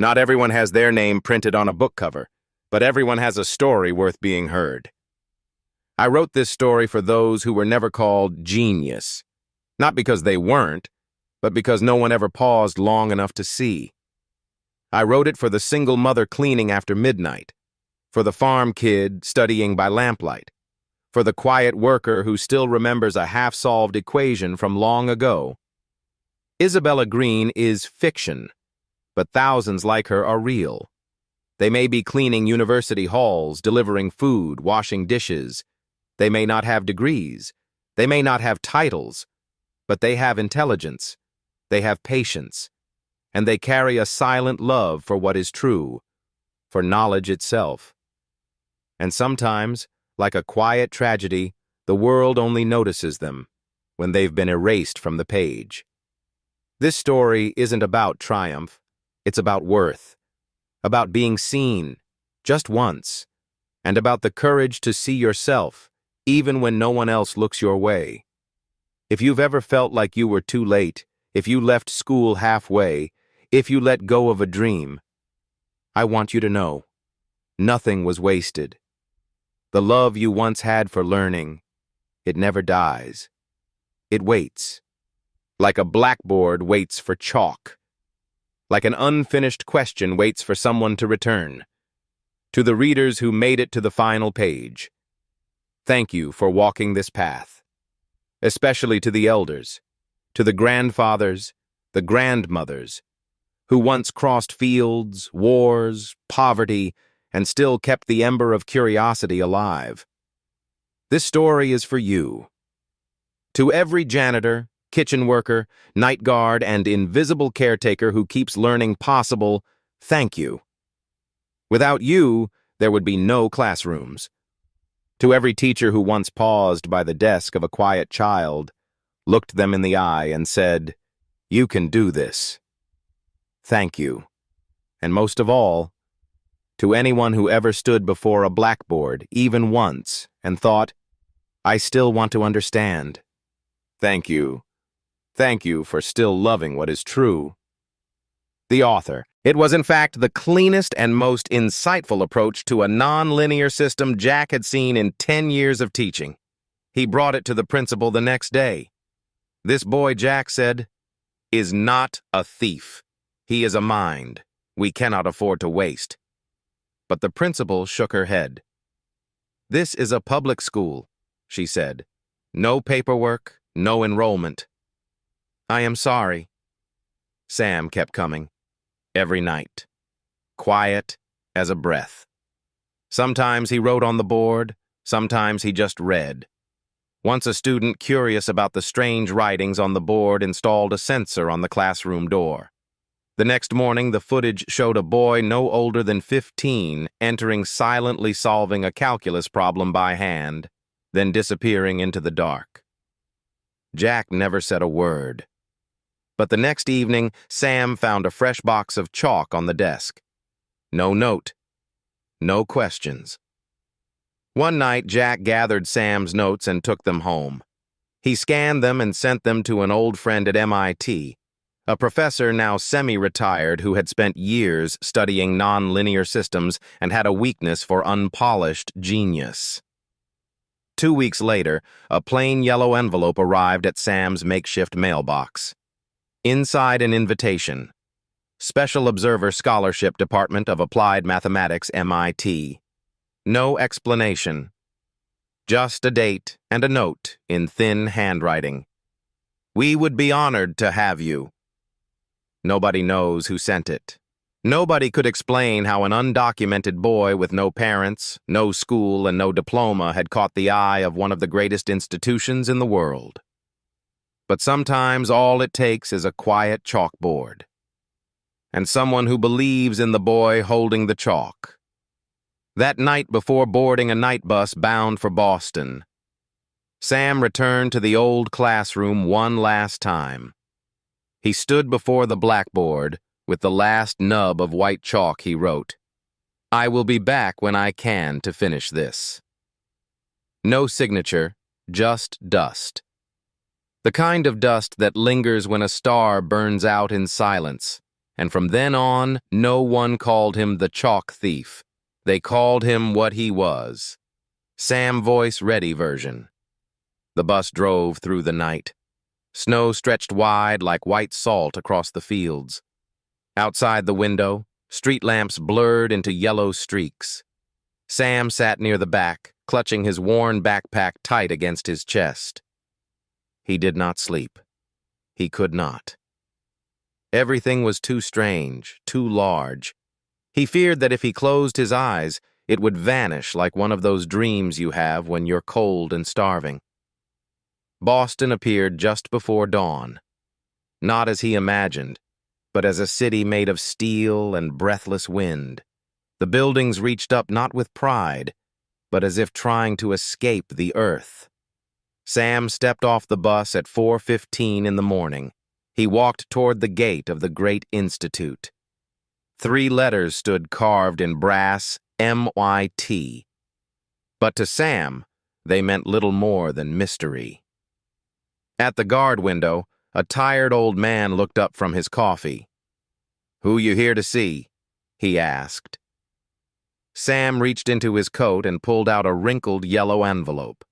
Not everyone has their name printed on a book cover, but everyone has a story worth being heard. I wrote this story for those who were never called genius, not because they weren't, but because no one ever paused long enough to see. I wrote it for the single mother cleaning after midnight, for the farm kid studying by lamplight, for the quiet worker who still remembers a half-solved equation from long ago. Isabella Green is fiction, but thousands like her are real. They may be cleaning university halls, delivering food, washing dishes. They may not have degrees. They may not have titles, but they have intelligence. They have patience. And they carry a silent love for what is true, for knowledge itself. And sometimes, like a quiet tragedy, the world only notices them when they've been erased from the page. This story isn't about triumph. It's about worth, about being seen, just once, and about the courage to see yourself, even when no one else looks your way. If you've ever felt like you were too late, if you left school halfway, if you let go of a dream, I want you to know, nothing was wasted. The love you once had for learning, it never dies. It waits, like a blackboard waits for chalk. Like an unfinished question waits for someone to return. To the readers who made it to the final page, thank you for walking this path. Especially to the elders, to the grandfathers, the grandmothers, who once crossed fields, wars, poverty, and still kept the ember of curiosity alive. This story is for you. To every janitor, kitchen worker, night guard, and invisible caretaker who keeps learning possible, thank you. Without you, there would be no classrooms. To every teacher who once paused by the desk of a quiet child, looked them in the eye and said, "You can do this." Thank you. And most of all, to anyone who ever stood before a blackboard, even once, and thought, "I still want to understand." Thank you. Thank you for still loving what is true. The author. It was in fact the cleanest and most insightful approach to a non-linear system Jack had seen in 10 years of teaching. He brought it to the principal the next day. This boy, Jack said, is not a thief. He is a mind we cannot afford to waste. But the principal shook her head. This is a public school, she said. No paperwork, no enrollment. I am sorry. Sam kept coming, every night, quiet as a breath. Sometimes he wrote on the board, sometimes he just read. Once a student curious about the strange writings on the board installed a sensor on the classroom door. The next morning, the footage showed a boy no older than 15 entering silently solving a calculus problem by hand, then disappearing into the dark. Jack never said a word. But the next evening, Sam found a fresh box of chalk on the desk. No note. No questions. One night, Jack gathered Sam's notes and took them home. He scanned them and sent them to an old friend at MIT, a professor now semi-retired who had spent years studying non-linear systems and had a weakness for unpolished genius. 2 weeks later, a plain yellow envelope arrived at Sam's makeshift mailbox. Inside an invitation. Special Observer Scholarship Department of Applied Mathematics, MIT. No explanation. Just a date and a note in thin handwriting. We would be honored to have you. Nobody knows who sent it. Nobody could explain how an undocumented boy with no parents, no school, and no diploma had caught the eye of one of the greatest institutions in the world. But sometimes all it takes is a quiet chalkboard. And someone who believes in the boy holding the chalk. That night before boarding a night bus bound for Boston, Sam returned to the old classroom one last time. He stood before the blackboard with the last nub of white chalk he wrote, "I will be back when I can to finish this." No signature, just dust. The kind of dust that lingers when a star burns out in silence, and from then on, no one called him the chalk thief. They called him what he was. Sam Voice Ready version. The bus drove through the night. Snow stretched wide like white salt across the fields. Outside the window, street lamps blurred into yellow streaks. Sam sat near the back, clutching his worn backpack tight against his chest. He did not sleep. He could not. Everything was too strange, too large. He feared that if he closed his eyes, it would vanish like one of those dreams you have when you're cold and starving. Boston appeared just before dawn. Not as he imagined, but as a city made of steel and breathless wind. The buildings reached up not with pride, but as if trying to escape the earth. Sam stepped off the bus at 4:15 in the morning. He walked toward the gate of the Great Institute. 3 letters stood carved in brass, MIT. But to Sam, they meant little more than mystery. At the guard window, a tired old man looked up from his coffee. "Who you here to see?" he asked. Sam reached into his coat and pulled out a wrinkled yellow envelope.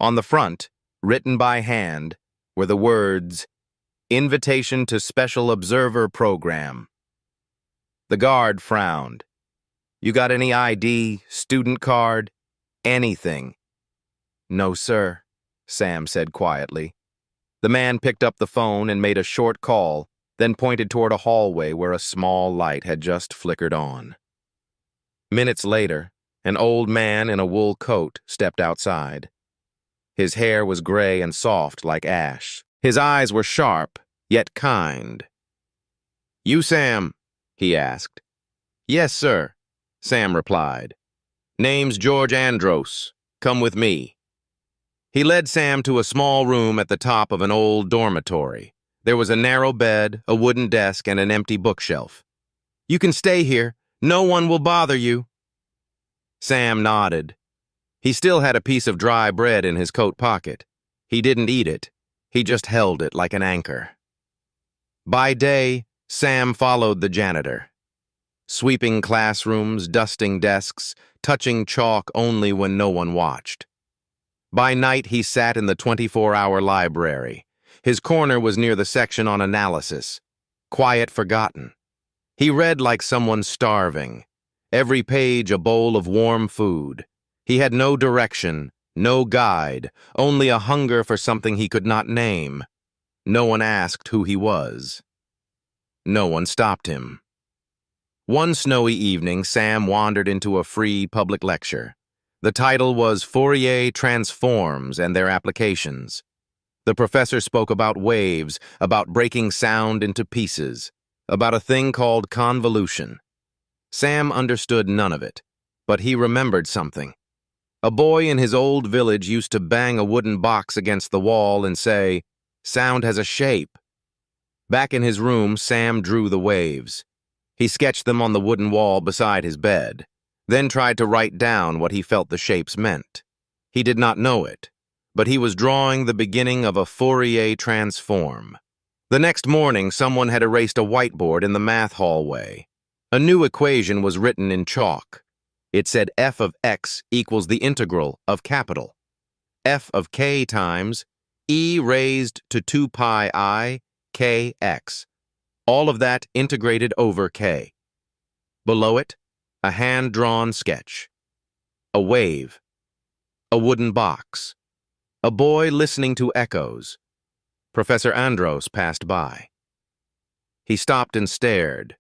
On the front, written by hand, were the words, "Invitation to Special Observer Program." The guard frowned. "You got any ID, student card, anything?" "No, sir," Sam said quietly. The man picked up the phone and made a short call, then pointed toward a hallway where a small light had just flickered on. Minutes later, an old man in a wool coat stepped outside. His hair was gray and soft like ash. His eyes were sharp, yet kind. "You Sam?" he asked. "Yes, sir," Sam replied. "Name's George Andros. Come with me." He led Sam to a small room at the top of an old dormitory. There was a narrow bed, a wooden desk, and an empty bookshelf. "You can stay here. No one will bother you." Sam nodded. He still had a piece of dry bread in his coat pocket. He didn't eat it. He just held it like an anchor. By day, Sam followed the janitor. Sweeping classrooms, dusting desks, touching chalk only when no one watched. By night, he sat in the 24-hour library. His corner was near the section on analysis. Quiet, forgotten. He read like someone starving. Every page a bowl of warm food. He had no direction, no guide, only a hunger for something he could not name. No one asked who he was. No one stopped him. One snowy evening, Sam wandered into a free public lecture. The title was Fourier Transforms and Their Applications. The professor spoke about waves, about breaking sound into pieces, about a thing called convolution. Sam understood none of it, but he remembered something. A boy in his old village used to bang a wooden box against the wall and say, "Sound has a shape." Back in his room, Sam drew the waves. He sketched them on the wooden wall beside his bed, then tried to write down what he felt the shapes meant. He did not know it, but he was drawing the beginning of a Fourier transform. The next morning, someone had erased a whiteboard in the math hallway. A new equation was written in chalk. It said f of x equals the integral of capital. F of k times e raised to 2 pi I kx. All of that integrated over k. Below it, a hand-drawn sketch. A wave. A wooden box. A boy listening to echoes. Professor Andros passed by. He stopped and stared,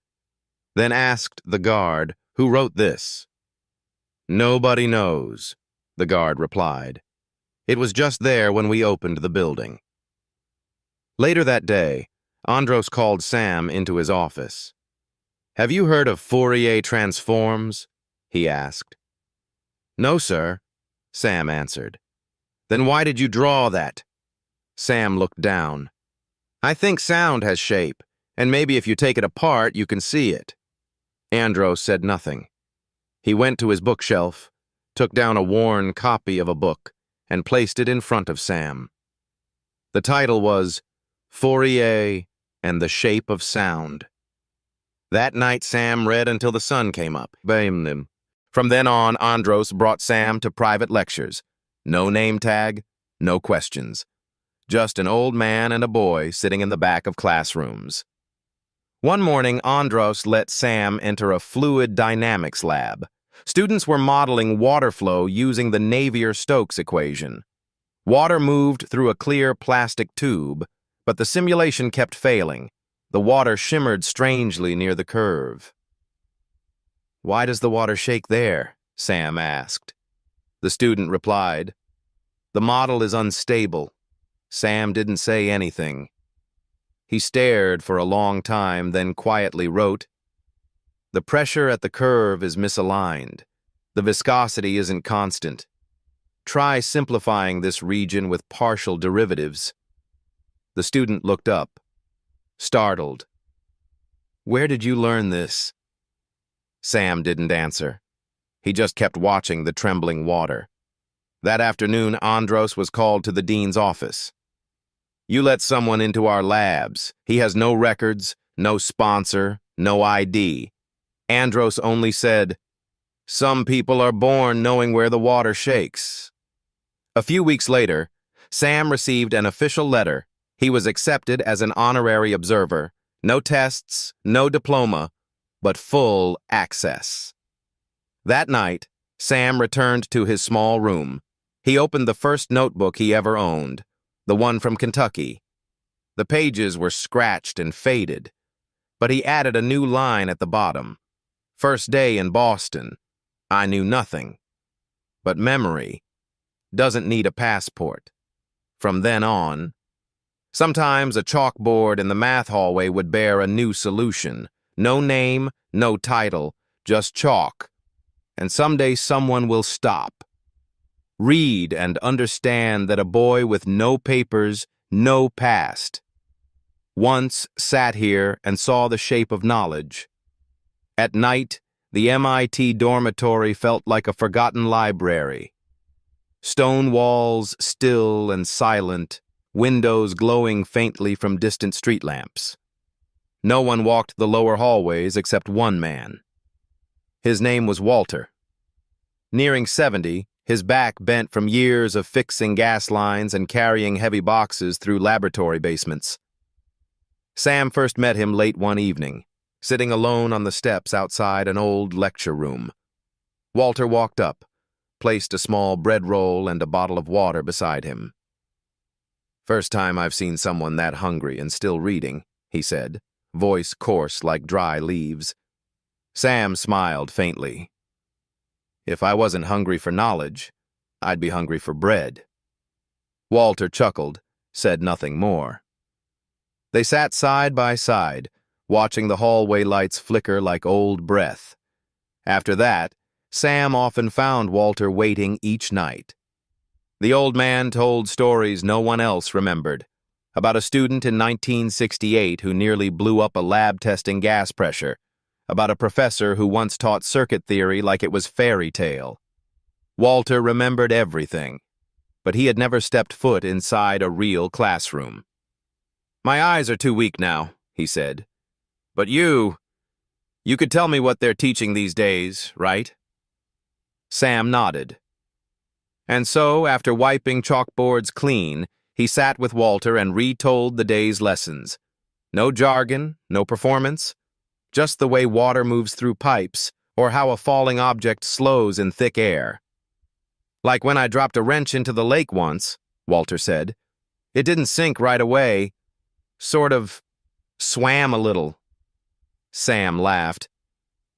then asked the guard, "Who wrote this?" "Nobody knows," the guard replied. "It was just there when we opened the building." Later that day, Andros called Sam into his office. "Have you heard of Fourier transforms?" he asked. "No, sir," Sam answered. "Then why did you draw that?" Sam looked down. "I think sound has shape, and maybe if you take it apart, you can see it." Andros said nothing. He went to his bookshelf, took down a worn copy of a book, and placed it in front of Sam. The title was Fourier and the shape of sound. That night, Sam read until the sun came up. From then on, Andros brought Sam to private lectures. No name tag, no questions. Just an old man and a boy sitting in the back of classrooms. One morning, Andros let Sam enter a fluid dynamics lab. Students were modeling water flow using the Navier-Stokes equation. Water moved through a clear plastic tube, but the simulation kept failing. The water shimmered strangely near the curve. "Why does the water shake there?" Sam asked. The student replied, "The model is unstable." Sam didn't say anything. He stared for a long time, then quietly wrote, "The pressure at the curve is misaligned. The viscosity isn't constant. Try simplifying this region with partial derivatives." The student looked up, startled. "Where did you learn this?" Sam didn't answer. He just kept watching the trembling water. That afternoon, Andros was called to the dean's office. "You let someone into our labs. He has no records, no sponsor, no ID." Andros only said, "Some people are born knowing where the water shakes." A few weeks later, Sam received an official letter. He was accepted as an honorary observer. No tests, no diploma, but full access. That night, Sam returned to his small room. He opened the first notebook he ever owned, the one from Kentucky. The pages were scratched and faded, but he added a new line at the bottom. "First day in Boston. I knew nothing. But memory doesn't need a passport." From then on, sometimes a chalkboard in the math hallway would bear a new solution. No name, no title, just chalk. And someday someone will stop, read, and understand that a boy with no papers, no past, once sat here and saw the shape of knowledge. At night, the MIT dormitory felt like a forgotten library. Stone walls still and silent, windows glowing faintly from distant street lamps. No one walked the lower hallways except one man. His name was Walter. Nearing 70, his back bent from years of fixing gas lines and carrying heavy boxes through laboratory basements. Sam first met him late one evening, sitting alone on the steps outside an old lecture room. Walter walked up, placed a small bread roll and a bottle of water beside him. "First time I've seen someone that hungry and still reading," he said, voice coarse like dry leaves. Sam smiled faintly. "If I wasn't hungry for knowledge, I'd be hungry for bread." Walter chuckled, said nothing more. They sat side by side, watching the hallway lights flicker like old breath. After that, Sam often found Walter waiting each night. The old man told stories no one else remembered, about a student in 1968 who nearly blew up a lab testing gas pressure, about a professor who once taught circuit theory like it was fairy tale. Walter remembered everything, but he had never stepped foot inside a real classroom. "My eyes are too weak now," he said. "But you could tell me what they're teaching these days, right?" Sam nodded. And so, after wiping chalkboards clean, he sat with Walter and retold the day's lessons. No jargon, no performance, just the way water moves through pipes or how a falling object slows in thick air. "Like when I dropped a wrench into the lake once," Walter said. "It didn't sink right away, sort of swam a little." Sam laughed.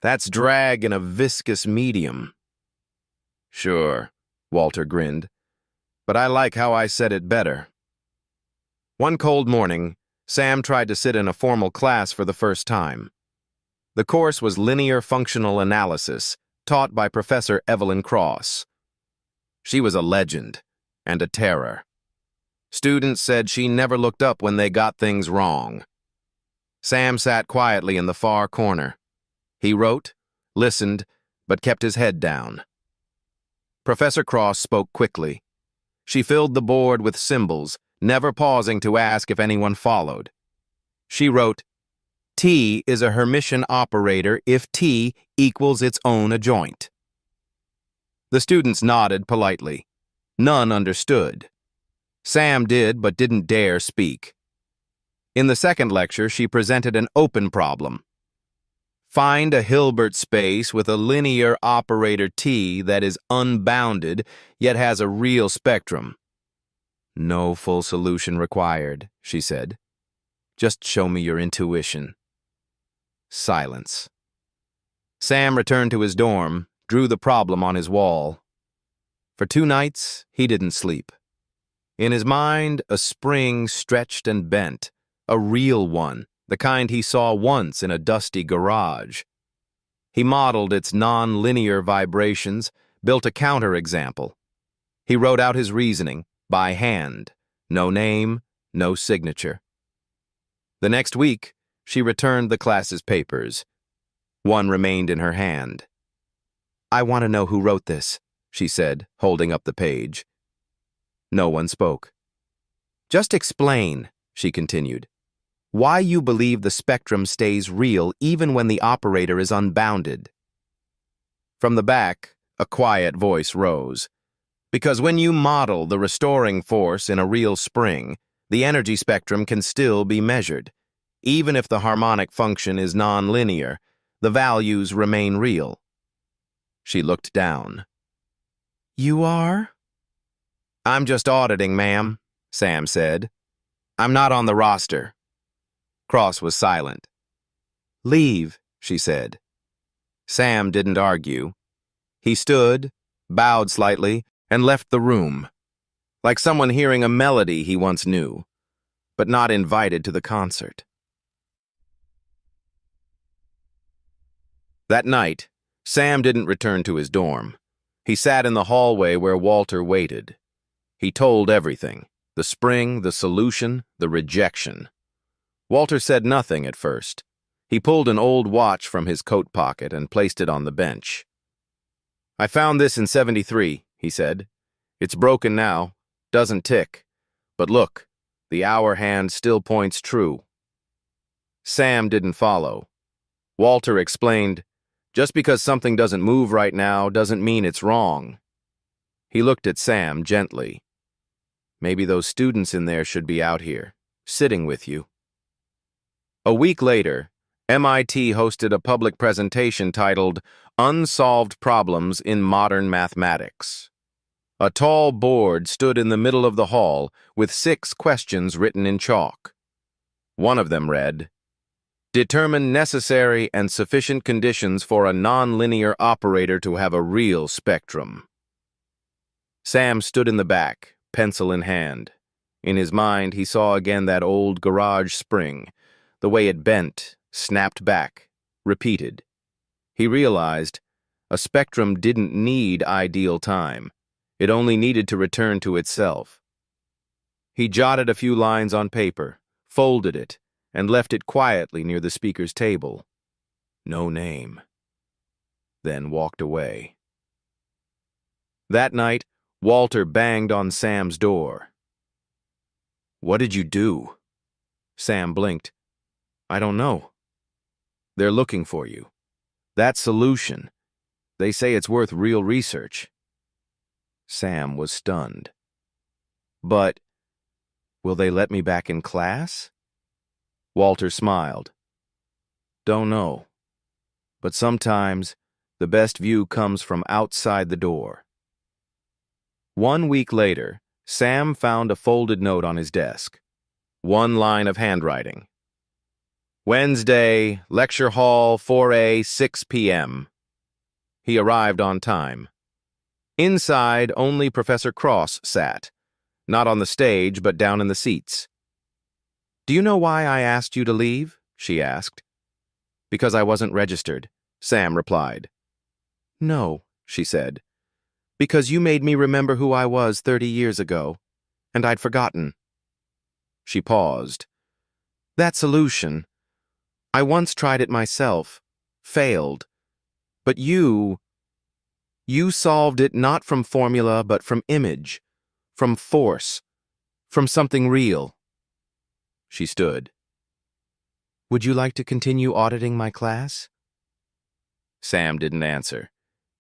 "That's drag in a viscous medium." "Sure," Walter grinned, "but I like how I said it better." One cold morning, Sam tried to sit in a formal class for the first time. The course was linear functional analysis, taught by Professor Evelyn Cross. She was a legend and a terror. Students said she never looked up when they got things wrong. Sam sat quietly in the far corner. He wrote, listened, but kept his head down. Professor Cross spoke quickly. She filled the board with symbols, never pausing to ask if anyone followed. She wrote, T is a Hermitian operator if T equals its own adjoint. The students nodded politely. None understood. Sam did, but didn't dare speak. In the second lecture, she presented an open problem. Find a Hilbert space with a linear operator T that is unbounded, yet has a real spectrum. No full solution required, she said. Just show me your intuition. Silence. Sam returned to his dorm, drew the problem on his wall. For 2 nights, he didn't sleep. In his mind, a spring stretched and bent, a real one, the kind he saw once in a dusty garage. He modeled its non-linear vibrations, built a counterexample. He wrote out his reasoning, by hand, no name, no signature. The next week, she returned the class's papers. One remained in her hand. I want to know who wrote this, she said, holding up the page. No one spoke. Just explain, she continued, why you believe the spectrum stays real even when the operator is unbounded. From the back, a quiet voice rose. Because when you model the restoring force in a real spring, the energy spectrum can still be measured. Even if the harmonic function is nonlinear, the values remain real. She looked down. You are? I'm just auditing, ma'am, Sam said. I'm not on the roster. Cross was silent. Leave, she said. Sam didn't argue. He stood, bowed slightly, and left the room, like someone hearing a melody he once knew, but not invited to the concert. That night, Sam didn't return to his dorm. He sat in the hallway where Walter waited. He told everything, the spring, the solution, the rejection. Walter said nothing at first. He pulled an old watch from his coat pocket and placed it on the bench. I found this in '73, he said. It's broken now, doesn't tick. But look, the hour hand still points true. Sam didn't follow. Walter explained, just because something doesn't move right now doesn't mean it's wrong. He looked at Sam gently. Maybe those students in there should be out here, sitting with you. A week later, MIT hosted a public presentation titled Unsolved Problems in Modern Mathematics. A tall board stood in the middle of the hall with 6 questions written in chalk. One of them read, Determine necessary and sufficient conditions for a nonlinear operator to have a real spectrum. Sam stood in the back, pencil in hand. In his mind, he saw again that old garage spring, the way it bent, snapped back, repeated. He realized a spectrum didn't need ideal time. It only needed to return to itself. He jotted a few lines on paper, folded it, and left it quietly near the speaker's table. No name. Then walked away. That night, Walter banged on Sam's door. What did you do? Sam blinked. I don't know. They're looking for you. That solution. They say it's worth real research. Sam was stunned. But, will they let me back in class? Walter smiled. Don't know. But sometimes, the best view comes from outside the door. 1 week later, Sam found a folded note on his desk. 1 line of handwriting. Wednesday, lecture hall 4A, 6 p.m. He arrived on time. Inside, only Professor Cross sat, not on the stage, but down in the seats. Do you know why I asked you to leave? She asked. Because I wasn't registered, Sam replied. No, she said. Because you made me remember who I was 30 years ago, and I'd forgotten. She paused. That solution. I once tried it myself, failed. But you solved it not from formula, but from image, from force, from something real. She stood. Would you like to continue auditing my class? Sam didn't answer.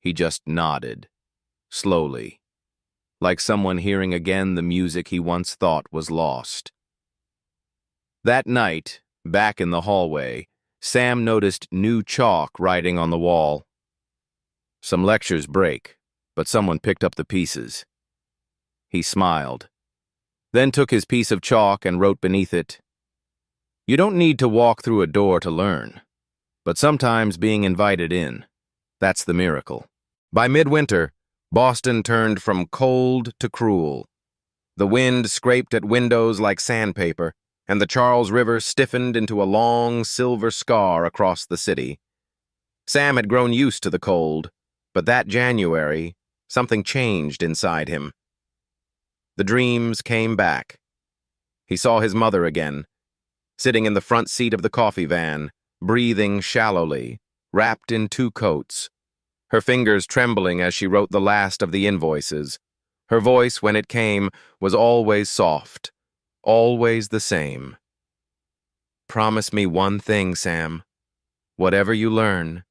He just nodded, slowly, like someone hearing again the music he once thought was lost. That night, back in the hallway, Sam noticed new chalk writing on the wall. Some lectures break, but someone picked up the pieces. He smiled, then took his piece of chalk and wrote beneath it, "You don't need to walk through a door to learn, but sometimes being invited in, that's the miracle." By midwinter, Boston turned from cold to cruel. The wind scraped at windows like sandpaper, and the Charles River stiffened into a long silver scar across the city. Sam had grown used to the cold, but that January, something changed inside him. The dreams came back. He saw his mother again, sitting in the front seat of the coffee van, breathing shallowly, wrapped in two coats, her fingers trembling as she wrote the last of the invoices. Her voice, when it came, was always soft, always the same. "Promise me one thing, Sam. Whatever you learn,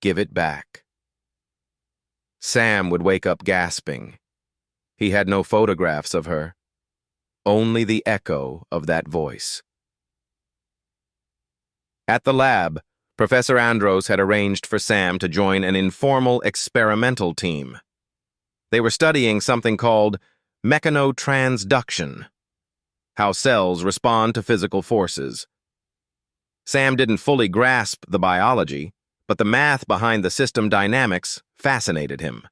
give it back." Sam would wake up gasping. He had no photographs of her, only the echo of that voice. At the lab, Professor Andros had arranged for Sam to join an informal experimental team. They were studying something called mechanotransduction, how cells respond to physical forces. Sam didn't fully grasp the biology, but the math behind the system dynamics fascinated him.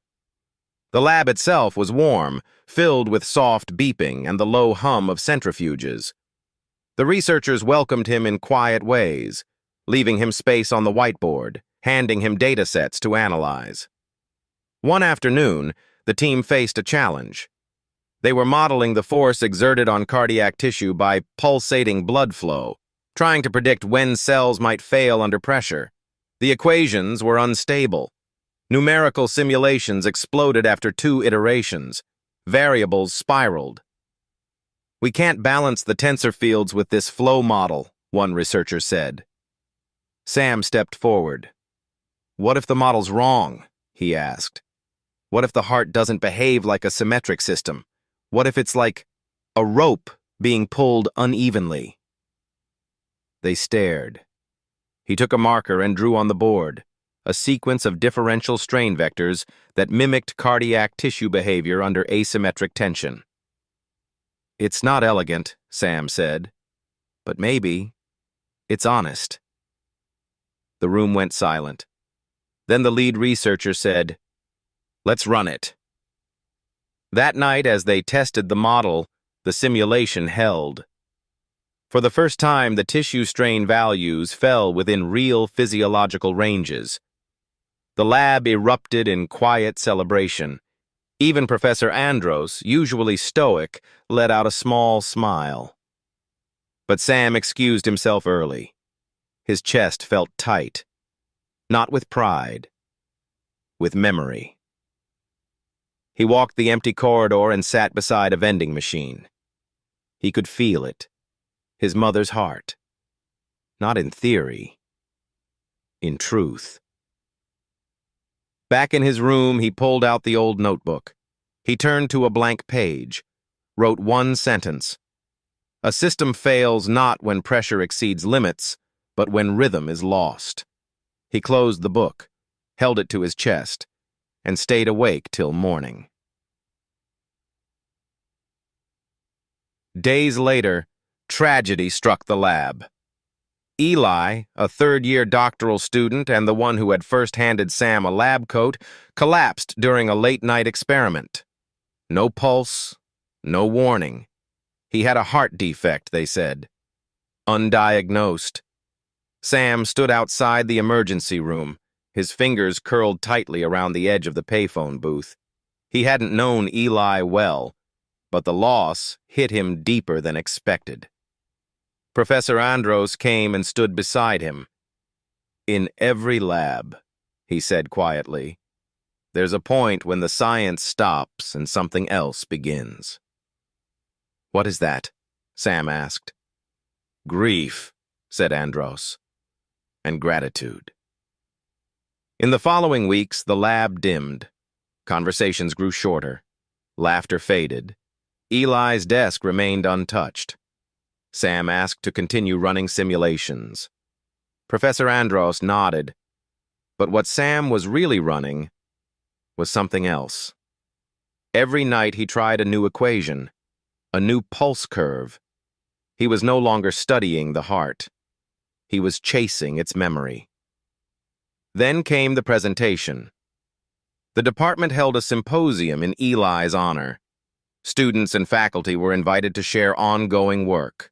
The lab itself was warm, filled with soft beeping and the low hum of centrifuges. The researchers welcomed him in quiet ways, leaving him space on the whiteboard, handing him data sets to analyze. One afternoon, the team faced a challenge. They were modeling the force exerted on cardiac tissue by pulsating blood flow, trying to predict when cells might fail under pressure. The equations were unstable. Numerical simulations exploded after 2 iterations. Variables spiraled. "We can't balance the tensor fields with this flow model," one researcher said. Sam stepped forward. "What if the model's wrong?" he asked. "What if the heart doesn't behave like a symmetric system? What if it's like a rope being pulled unevenly?" They stared. He took a marker and drew on the board a sequence of differential strain vectors that mimicked cardiac tissue behavior under asymmetric tension. "It's not elegant," Sam said, "but maybe it's honest." The room went silent. Then the lead researcher said, "Let's run it." That night, as they tested the model, the simulation held. For the first time, the tissue strain values fell within real physiological ranges. The lab erupted in quiet celebration. Even Professor Andros, usually stoic, let out a small smile. But Sam excused himself early. His chest felt tight, not with pride, with memory. He walked the empty corridor and sat beside a vending machine. He could feel it, his mother's heart. Not in theory, in truth. Back in his room, he pulled out the old notebook. He turned to a blank page, wrote one sentence. "A system fails not when pressure exceeds limits, but when rhythm is lost." He closed the book, held it to his chest, and stayed awake till morning. Days later, tragedy struck the lab. Eli, a third-year doctoral student and the one who had first handed Sam a lab coat, collapsed during a late-night experiment. No pulse, no warning. He had a heart defect, they said. Undiagnosed. Sam stood outside the emergency room, his fingers curled tightly around the edge of the payphone booth. He hadn't known Eli well, but the loss hit him deeper than expected. Professor Andros came and stood beside him. "In every lab," he said quietly, "there's a point when the science stops and something else begins." "What is that?" Sam asked. "Grief," said Andros, and gratitude. In the following weeks, the lab dimmed. Conversations grew shorter. Laughter faded. Eli's desk remained untouched. Sam asked to continue running simulations. Professor Andros nodded, but what Sam was really running was something else. Every night he tried a new equation, a new pulse curve. He was no longer studying the heart. He was chasing its memory. Then came the presentation. The department held a symposium in Eli's honor. Students and faculty were invited to share ongoing work.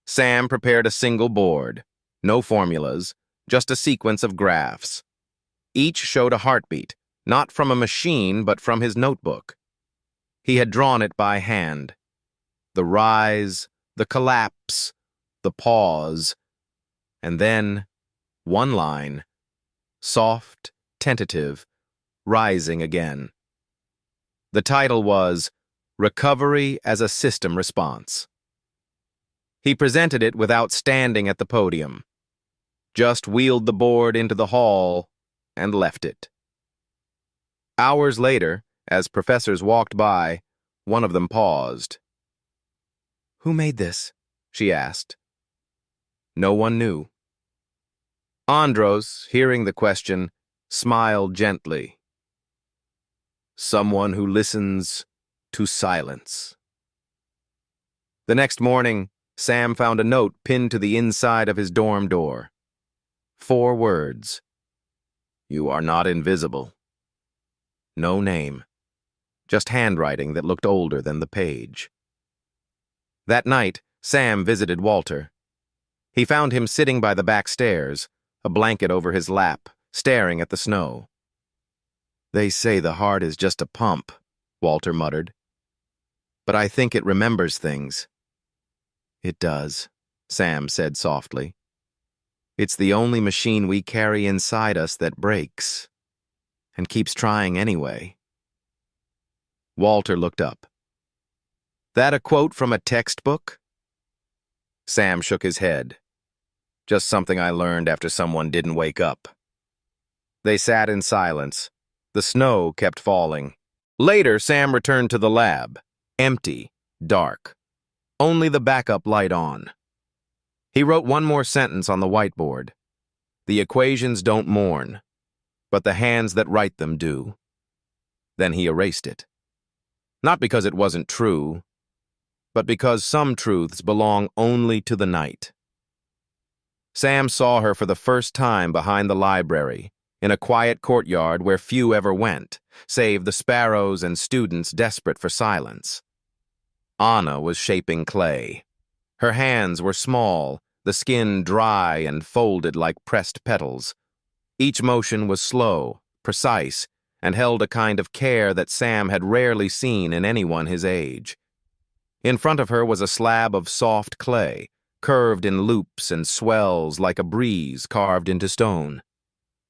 Sam prepared a single board, no formulas, just a sequence of graphs. Each showed a heartbeat, not from a machine but from his notebook. He had drawn it by hand. The rise, the collapse, the pause, and then one line, soft, tentative, rising again. The title was Recovery as a System Response. He presented it without standing at the podium, just wheeled the board into the hall and left it. Hours later, as professors walked by, one of them paused. "Who made this?" she asked. No one knew. Andros, hearing the question, smiled gently. "Someone who listens to silence." The next morning, Sam found a note pinned to the inside of his dorm door. 4 words. "You are not invisible." No name. Just handwriting that looked older than the page. That night, Sam visited Walter. He found him sitting by the back stairs, a blanket over his lap, staring at the snow. "They say the heart is just a pump," Walter muttered. "But I think it remembers things." "It does," Sam said softly. "It's the only machine we carry inside us that breaks, and keeps trying anyway." Walter looked up. "That a quote from a textbook?" Sam shook his head. "Just something I learned after someone didn't wake up." They sat in silence. The snow kept falling. Later, Sam returned to the lab. Empty, dark. Only the backup light on. He wrote one more sentence on the whiteboard. "The equations don't mourn, but the hands that write them do." Then he erased it. Not because it wasn't true, but because some truths belong only to the night. Sam saw her for the first time behind the library, in a quiet courtyard where few ever went, save the sparrows and students desperate for silence. Anna was shaping clay. Her hands were small, the skin dry and folded like pressed petals. Each motion was slow, precise, and held a kind of care that Sam had rarely seen in anyone his age. In front of her was a slab of soft clay, curved in loops and swells like a breeze carved into stone.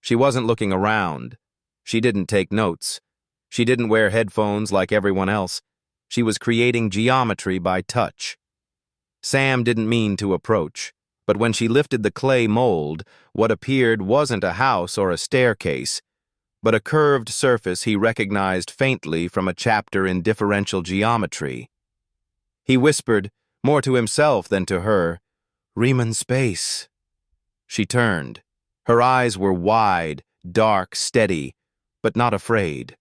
She wasn't looking around. She didn't take notes. She didn't wear headphones like everyone else. She was creating geometry by touch. Sam didn't mean to approach, but when she lifted the clay mold, what appeared wasn't a house or a staircase, but a curved surface he recognized faintly from a chapter in differential geometry. He whispered, more to himself than to her, "Riemann space." She turned. Her eyes were wide, dark, steady, but not afraid.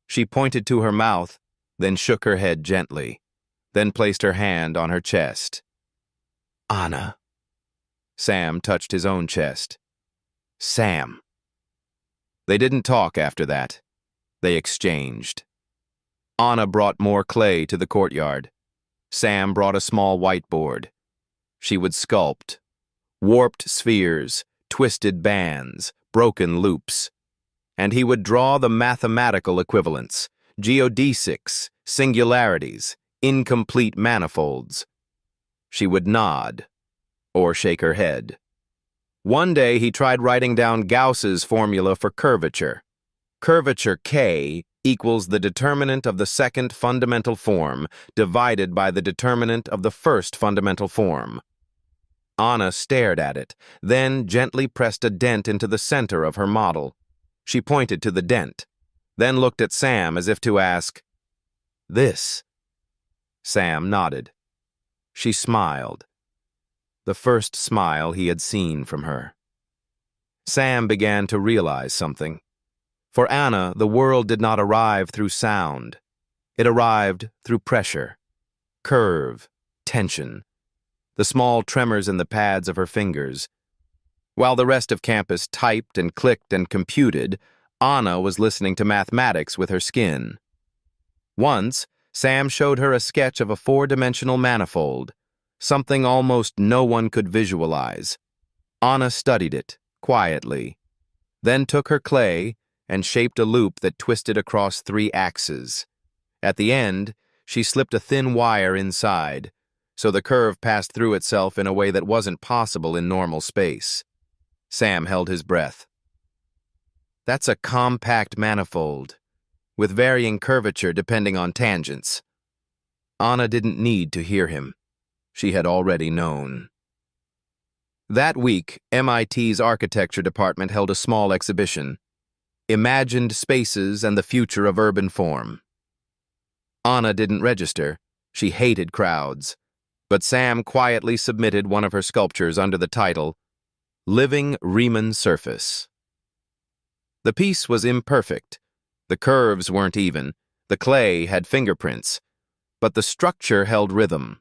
She pointed to her mouth, then shook her head gently, then placed her hand on her chest. "Anna." Sam touched his own chest. "Sam." They didn't talk after that. They exchanged. Anna brought more clay to the courtyard. Sam brought a small whiteboard. She would sculpt. Warped spheres, twisted bands, broken loops. And he would draw the mathematical equivalents, geodesics, singularities, incomplete manifolds. She would nod, or shake her head. One day he tried writing down Gauss's formula for curvature. Curvature K equals the determinant of the second fundamental form divided by the determinant of the first fundamental form. Anna stared at it, then gently pressed a dent into the center of her model. She pointed to the dent, then looked at Sam as if to ask, "This?" Sam nodded. She smiled. The first smile he had seen from her. Sam began to realize something. For Anna, the world did not arrive through sound. It arrived through pressure, curve, tension, the small tremors in the pads of her fingers. While the rest of campus typed and clicked and computed, Anna was listening to mathematics with her skin. Once, Sam showed her a sketch of a four-dimensional manifold, something almost no one could visualize. Anna studied it, quietly, then took her clay and shaped a loop that twisted across 3 axes. At the end, she slipped a thin wire inside, so the curve passed through itself in a way that wasn't possible in normal space. Sam held his breath. "That's a compact manifold, with varying curvature depending on tangents." Anna didn't need to hear him. She had already known. That week, MIT's architecture department held a small exhibition, Imagined Spaces and the Future of Urban Form. Anna didn't register. She hated crowds. But Sam quietly submitted one of her sculptures under the title, Living Riemann Surface. The piece was imperfect. The curves weren't even. The clay had fingerprints. But the structure held rhythm.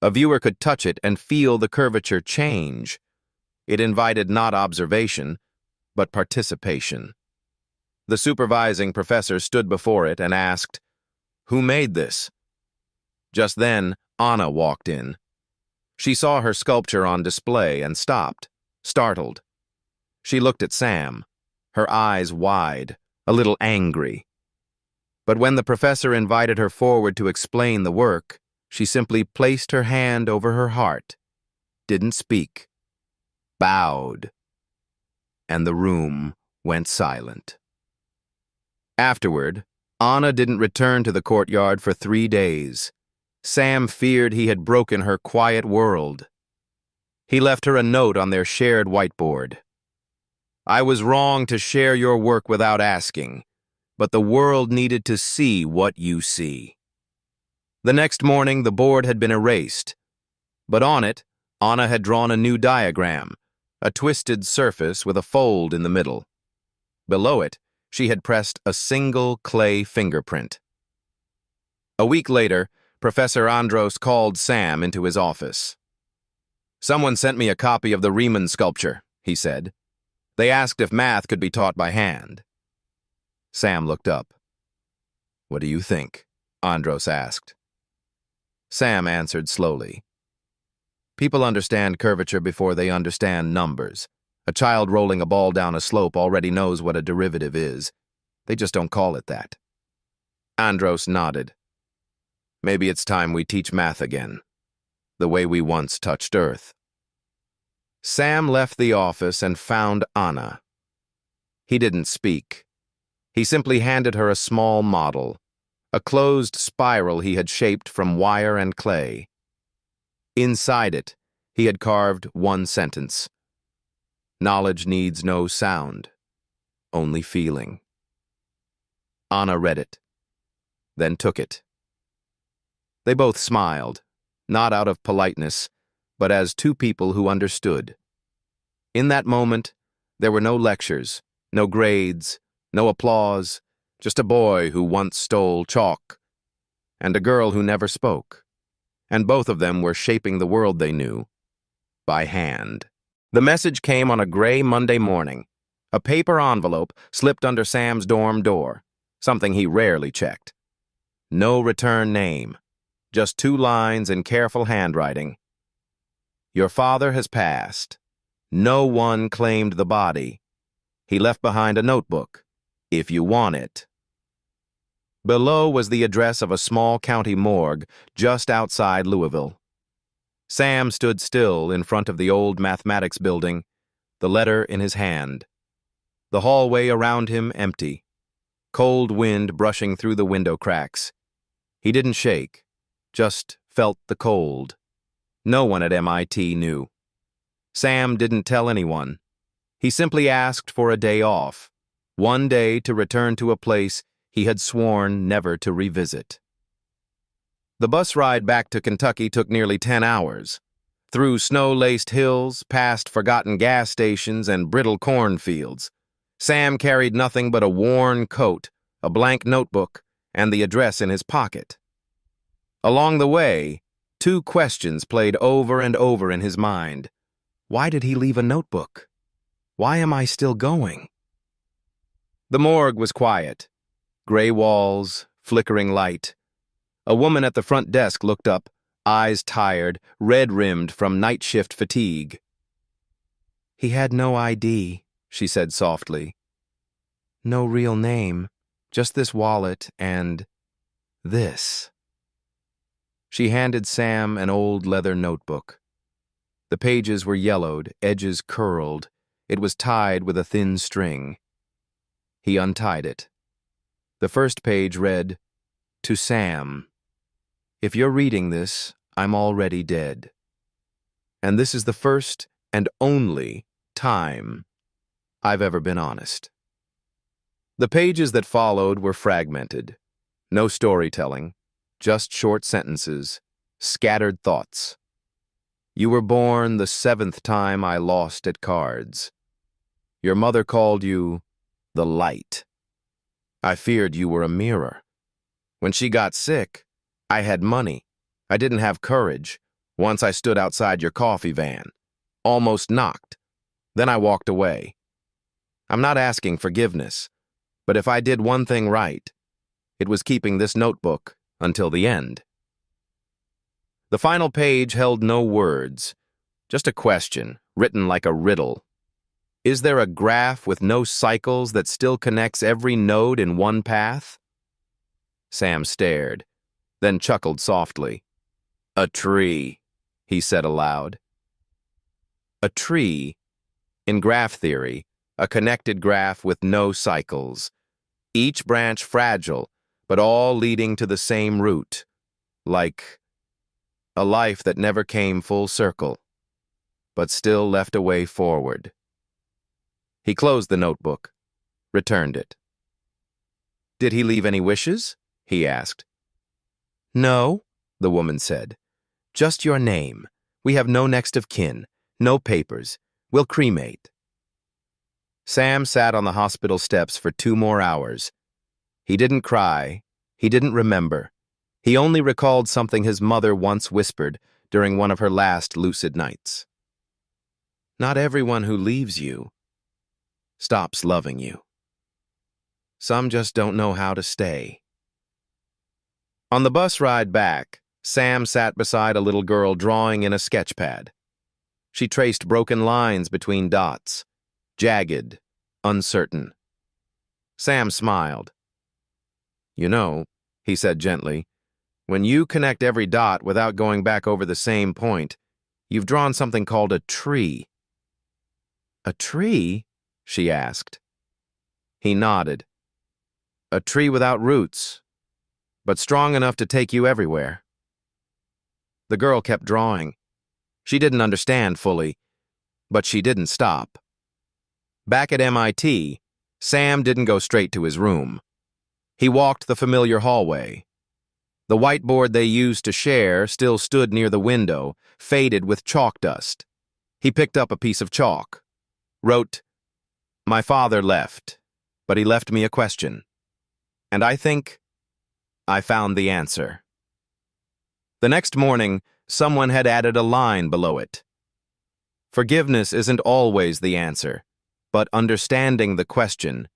A viewer could touch it and feel the curvature change. It invited not observation, but participation. The supervising professor stood before it and asked, "Who made this?" Just then, Anna walked in. She saw her sculpture on display and stopped, startled. She looked at Sam, her eyes wide, a little angry. But when the professor invited her forward to explain the work, she simply placed her hand over her heart, didn't speak, bowed, and the room went silent. Afterward, Anna didn't return to the courtyard for 3 days. Sam feared he had broken her quiet world. He left her a note on their shared whiteboard. "I was wrong to share your work without asking, but the world needed to see what you see." The next morning, the board had been erased, but on it, Anna had drawn a new diagram, a twisted surface with a fold in the middle. Below it, she had pressed a single clay fingerprint. A week later, Professor Andros called Sam into his office. "Someone sent me a copy of the Riemann sculpture," he said. "They asked if math could be taught by hand." Sam looked up. "What do you think?" Andros asked. Sam answered slowly. "People understand curvature before they understand numbers. A child rolling a ball down a slope already knows what a derivative is. They just don't call it that." Andros nodded. "Maybe it's time we teach math again, the way we once touched Earth." Sam left the office and found Anna. He didn't speak. He simply handed her a small model, a closed spiral he had shaped from wire and clay. Inside it, he had carved one sentence. "Knowledge needs no sound, only feeling." Anna read it, then took it. They both smiled, not out of politeness, but as two people who understood. In that moment, there were no lectures, no grades, no applause, just a boy who once stole chalk, and a girl who never spoke. And both of them were shaping the world they knew, by hand. The message came on a gray Monday morning. A paper envelope slipped under Sam's dorm door, something he rarely checked. No return name, just 2 lines in careful handwriting. "Your father has passed. No one claimed the body. He left behind a notebook, if you want it." Below was the address of a small county morgue just outside Louisville. Sam stood still in front of the old mathematics building, the letter in his hand. The hallway around him empty, cold wind brushing through the window cracks. He didn't shake, just felt the cold. No one at MIT knew. Sam didn't tell anyone. He simply asked for a day off, one day to return to a place he had sworn never to revisit. The bus ride back to Kentucky took nearly 10 hours. Through snow-laced hills, past forgotten gas stations and brittle cornfields, Sam carried nothing but a worn coat, a blank notebook, and the address in his pocket. Along the way, two questions played over and over in his mind. Why did he leave a notebook? Why am I still going? The morgue was quiet. Gray walls, flickering light. A woman at the front desk looked up, eyes tired, red-rimmed from night shift fatigue. "He had no ID," she said softly. "No real name, just this wallet and this." She handed Sam an old leather notebook. The pages were yellowed, edges curled. It was tied with a thin string. He untied it. The first page read, "To Sam. If you're reading this, I'm already dead. And this is the first and only time I've ever been honest." The pages that followed were fragmented. No storytelling, just short sentences, scattered thoughts. "You were born the 7th time I lost at cards. Your mother called you the light. I feared you were a mirror. When she got sick, I had money. I didn't have courage. Once I stood outside your coffee van. Almost knocked. Then I walked away. I'm not asking forgiveness, but if I did one thing right, it was keeping this notebook until the end." The final page held no words, just a question, written like a riddle. Is there a graph with no cycles that still connects every node in one path? Sam stared, then chuckled softly. "A tree," he said aloud. A tree, in graph theory, a connected graph with no cycles, each branch fragile, but all leading to the same root, like a life that never came full circle, but still left a way forward. He closed the notebook, returned it. "Did he leave any wishes?" he asked. "No," the woman said. "Just your name. We have no next of kin, no papers. We'll cremate." Sam sat on the hospital steps for 2 more hours. He didn't cry. He didn't remember. He only recalled something his mother once whispered during one of her last lucid nights. "Not everyone who leaves you stops loving you. Some just don't know how to stay." On the bus ride back, Sam sat beside a little girl drawing in a sketch pad. She traced broken lines between dots, jagged, uncertain. Sam smiled. "You know," he said gently, "when you connect every dot without going back over the same point, you've drawn something called a tree." "A tree?" she asked. He nodded. "A tree without roots, but strong enough to take you everywhere." The girl kept drawing. She didn't understand fully, but she didn't stop. Back at MIT, Sam didn't go straight to his room. He walked the familiar hallway. The whiteboard they used to share still stood near the window, faded with chalk dust. He picked up a piece of chalk, wrote, "My father left, but he left me a question. And I think I found the answer." The next morning, someone had added a line below it. "Forgiveness isn't always the answer, but understanding the question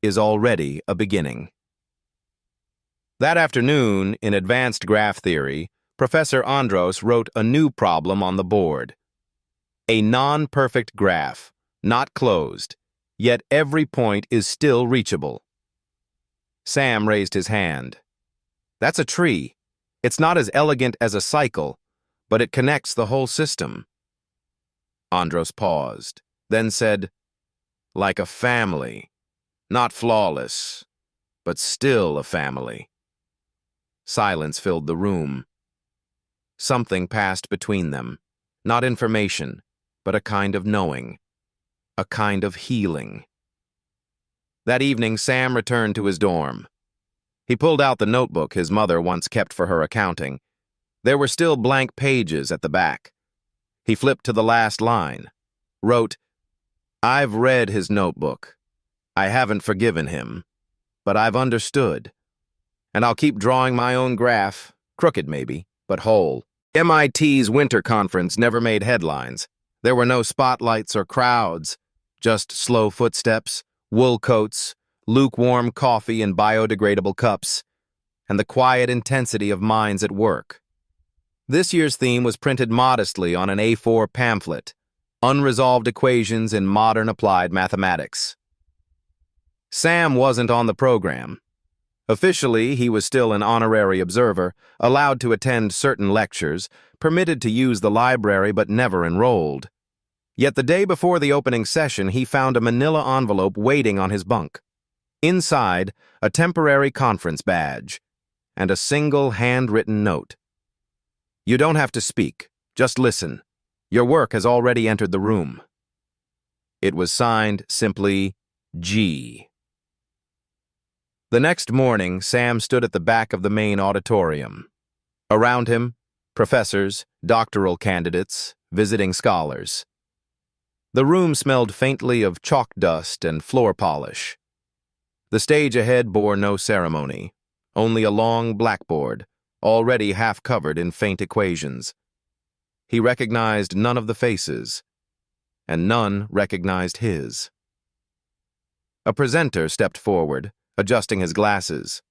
is already a beginning." That afternoon, in advanced graph theory, Professor Andros wrote a new problem on the board. A non-perfect graph, not closed, yet every point is still reachable. Sam raised his hand. "That's a tree. It's not as elegant as a cycle, but it connects the whole system." Andros paused, then said, "Like a family. Not flawless, but still a family." Silence filled the room. Something passed between them. Not information, but a kind of knowing, a kind of healing. That evening, Sam returned to his dorm. He pulled out the notebook his mother once kept for her accounting. There were still blank pages at the back. He flipped to the last line, wrote, "I've read his notebook. I haven't forgiven him, but I've understood. And I'll keep drawing my own graph, crooked maybe, but whole." MIT's winter conference never made headlines. There were no spotlights or crowds, just slow footsteps, wool coats, lukewarm coffee in biodegradable cups, and the quiet intensity of minds at work. This year's theme was printed modestly on an A4 pamphlet, Unresolved Equations in Modern Applied Mathematics. Sam wasn't on the program. Officially, he was still an honorary observer, allowed to attend certain lectures, permitted to use the library but never enrolled. Yet the day before the opening session, he found a manila envelope waiting on his bunk. Inside, a temporary conference badge and a single handwritten note. "You don't have to speak, just listen. Your work has already entered the room." It was signed simply G. The next morning, Sam stood at the back of the main auditorium. Around him, professors, doctoral candidates, visiting scholars. The room smelled faintly of chalk dust and floor polish. The stage ahead bore no ceremony, only a long blackboard, already half covered in faint equations. He recognized none of the faces, and none recognized his. A presenter stepped forward, adjusting his glasses.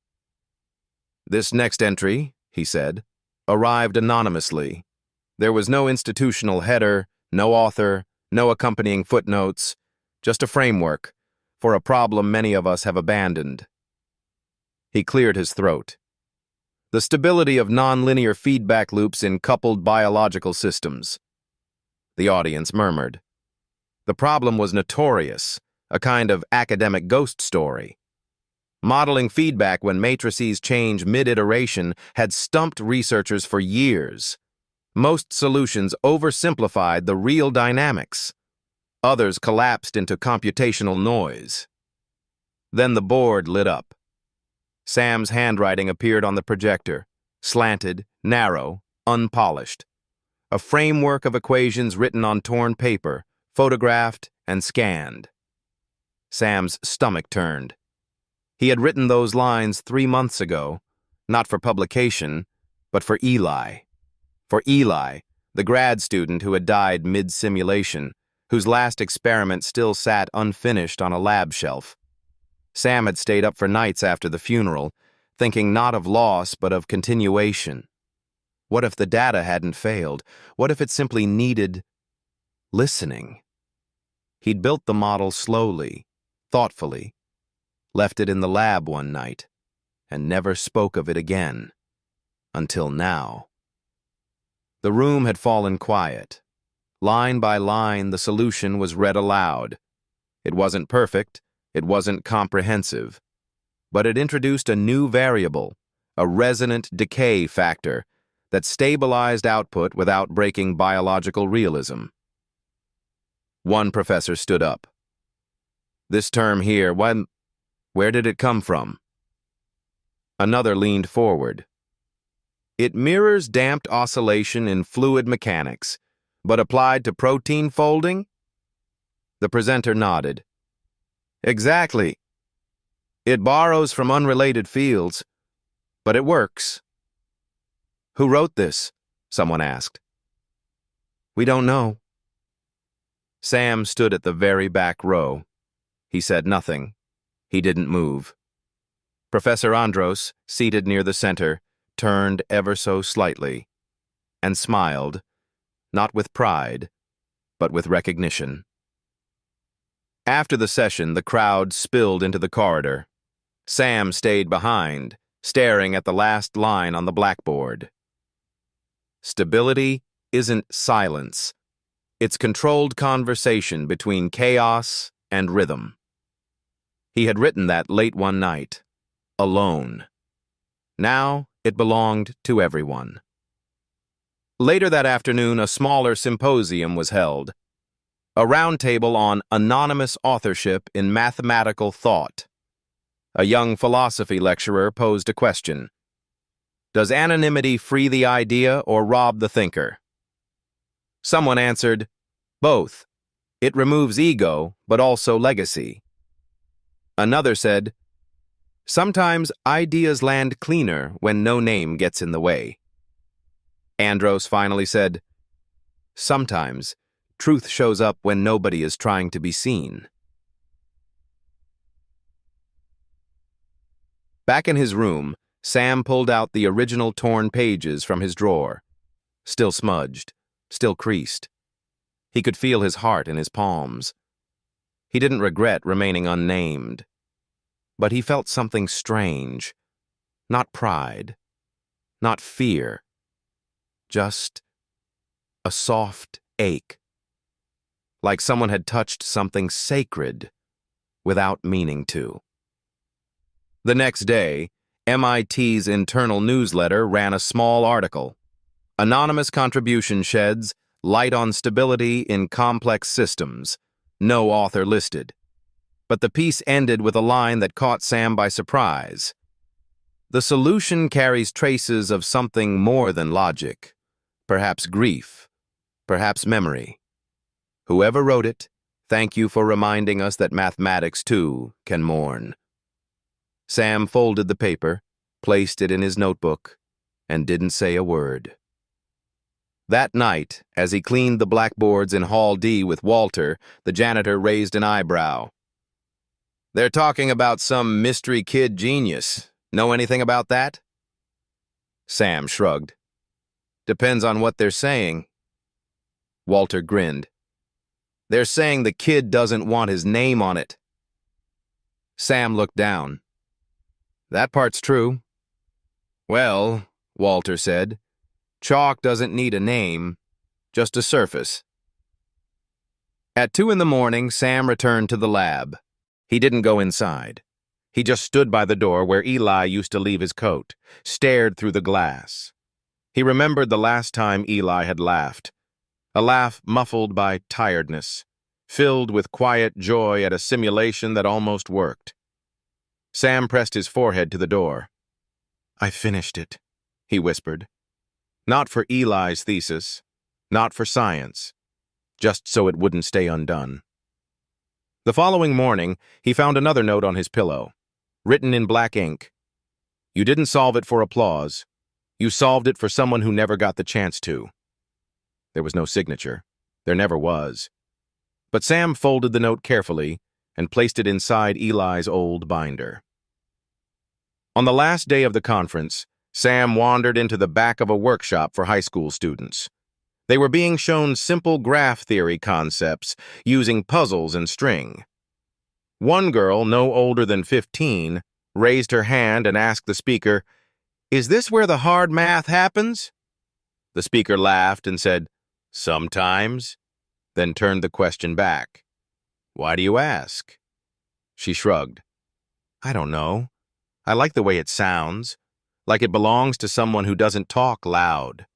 "This next entry," he said, "arrived anonymously. There was no institutional header, no author, no accompanying footnotes, just a framework for a problem many of us have abandoned." He cleared his throat. "The stability of nonlinear feedback loops in coupled biological systems." The audience murmured. The problem was notorious, a kind of academic ghost story. Modeling feedback when matrices change mid-iteration had stumped researchers for years. Most solutions oversimplified the real dynamics. Others collapsed into computational noise. Then the board lit up. Sam's handwriting appeared on the projector, slanted, narrow, unpolished. A framework of equations written on torn paper, photographed and scanned. Sam's stomach turned. He had written those lines 3 months ago, not for publication, but for Eli. For Eli, the grad student who had died mid-simulation, whose last experiment still sat unfinished on a lab shelf. Sam had stayed up for nights after the funeral, thinking not of loss but of continuation. What if the data hadn't failed? What if it simply needed listening? He'd built the model slowly, thoughtfully, left it in the lab one night, and never spoke of it again. Until now. The room had fallen quiet. Line by line, the solution was read aloud. It wasn't perfect, it wasn't comprehensive, but it introduced a new variable, a resonant decay factor, that stabilized output without breaking biological realism. One professor stood up. "This term here, where did it come from?" Another leaned forward. "It mirrors damped oscillation in fluid mechanics, but applied to protein folding?" The presenter nodded. "Exactly. It borrows from unrelated fields, but it works." "Who wrote this?" someone asked. "We don't know." Sam stood at the very back row. He said nothing. He didn't move. Professor Andros, seated near the center, turned ever so slightly and smiled, not with pride, but with recognition. After the session, the crowd spilled into the corridor. Sam stayed behind, staring at the last line on the blackboard. Stability isn't silence. It's controlled conversation between chaos and rhythm. He had written that late one night, alone. Now it belonged to everyone. Later that afternoon, a smaller symposium was held. A roundtable on anonymous authorship in mathematical thought. A young philosophy lecturer posed a question. Does anonymity free the idea or rob the thinker? Someone answered, both. It removes ego, but also legacy. Another said, sometimes ideas land cleaner when no name gets in the way. Andros finally said, sometimes truth shows up when nobody is trying to be seen. Back in his room, Sam pulled out the original torn pages from his drawer. Still smudged, still creased. He could feel his heart in his palms. He didn't regret remaining unnamed. But he felt something strange. Not pride. Not fear. Just a soft ache. Like someone had touched something sacred without meaning to. The next day, MIT's internal newsletter ran a small article. Anonymous contribution sheds light on stability in complex systems. No author listed. But the piece ended with a line that caught Sam by surprise. The solution carries traces of something more than logic. Perhaps grief. Perhaps memory. Whoever wrote it, thank you for reminding us that mathematics, too, can mourn. Sam folded the paper, placed it in his notebook, and didn't say a word. That night, as he cleaned the blackboards in Hall D with Walter, the janitor raised an eyebrow. They're talking about some mystery kid genius. Know anything about that? Sam shrugged. Depends on what they're saying. Walter grinned. They're saying the kid doesn't want his name on it. Sam looked down. That part's true. Well, Walter said, chalk doesn't need a name, just a surface. At 2 in the morning, Sam returned to the lab. He didn't go inside. He just stood by the door where Eli used to leave his coat, stared through the glass. He remembered the last time Eli had laughed, a laugh muffled by tiredness, filled with quiet joy at a simulation that almost worked. Sam pressed his forehead to the door. I finished it, he whispered. Not for Eli's thesis, not for science, just so it wouldn't stay undone. The following morning, he found another note on his pillow, written in black ink. You didn't solve it for applause. You solved it for someone who never got the chance to. There was no signature. There never was. But Sam folded the note carefully and placed it inside Eli's old binder. On the last day of the conference, Sam wandered into the back of a workshop for high school students. They were being shown simple graph theory concepts using puzzles and string. One girl, no older than 15, raised her hand and asked the speaker, "Is this where the hard math happens?" The speaker laughed and said, "Sometimes," then turned the question back. "Why do you ask?" She shrugged. "I don't know. I like the way it sounds, like it belongs to someone who doesn't talk loud."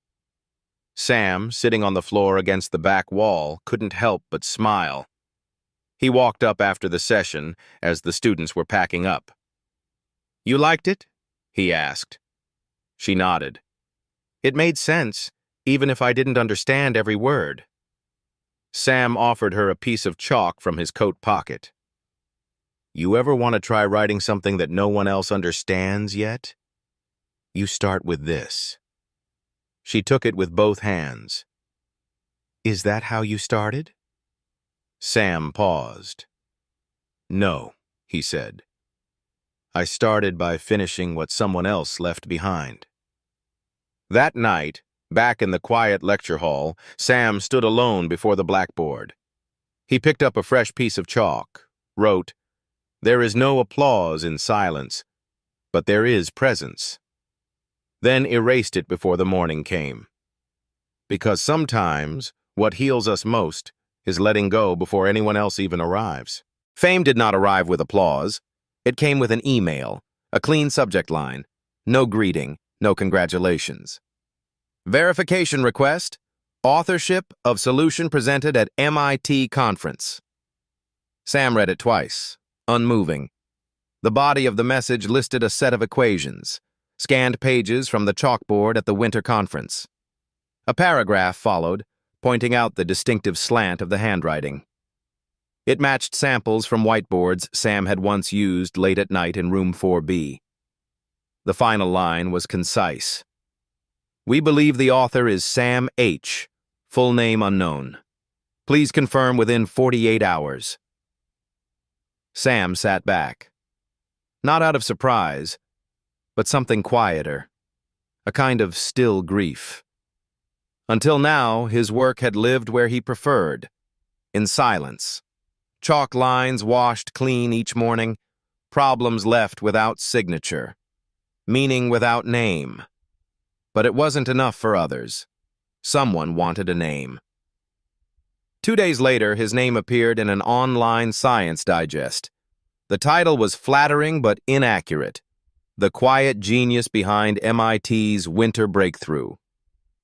Sam, sitting on the floor against the back wall, couldn't help but smile. He walked up after the session as the students were packing up. "You liked it?" he asked. She nodded. "It made sense, even if I didn't understand every word." Sam offered her a piece of chalk from his coat pocket. "You ever want to try writing something that no one else understands yet? You start with this." She took it with both hands. "Is that how you started?" Sam paused. "No," he said. "I started by finishing what someone else left behind." That night, back in the quiet lecture hall, Sam stood alone before the blackboard. He picked up a fresh piece of chalk, wrote, "There is no applause in silence, but there is presence." Then erased it before the morning came. Because sometimes what heals us most is letting go before anyone else even arrives. Fame did not arrive with applause. It came with an email, a clean subject line, no greeting, no congratulations. Verification request. Authorship of solution presented at MIT conference. Sam read it twice, unmoving. The body of the message listed a set of equations, scanned pages from the chalkboard at the winter conference. A paragraph followed, pointing out the distinctive slant of the handwriting. It matched samples from whiteboards Sam had once used late at night in room 4B. The final line was concise. We believe the author is Sam H., full name unknown. Please confirm within 48 hours. Sam sat back. Not out of surprise, but something quieter. A kind of still grief. Until now, his work had lived where he preferred, in silence. Chalk lines washed clean each morning, problems left without signature, meaning without name. But it wasn't enough for others. Someone wanted a name. 2 days later, his name appeared in an online science digest. The title was flattering but inaccurate. The quiet genius behind MIT's winter breakthrough.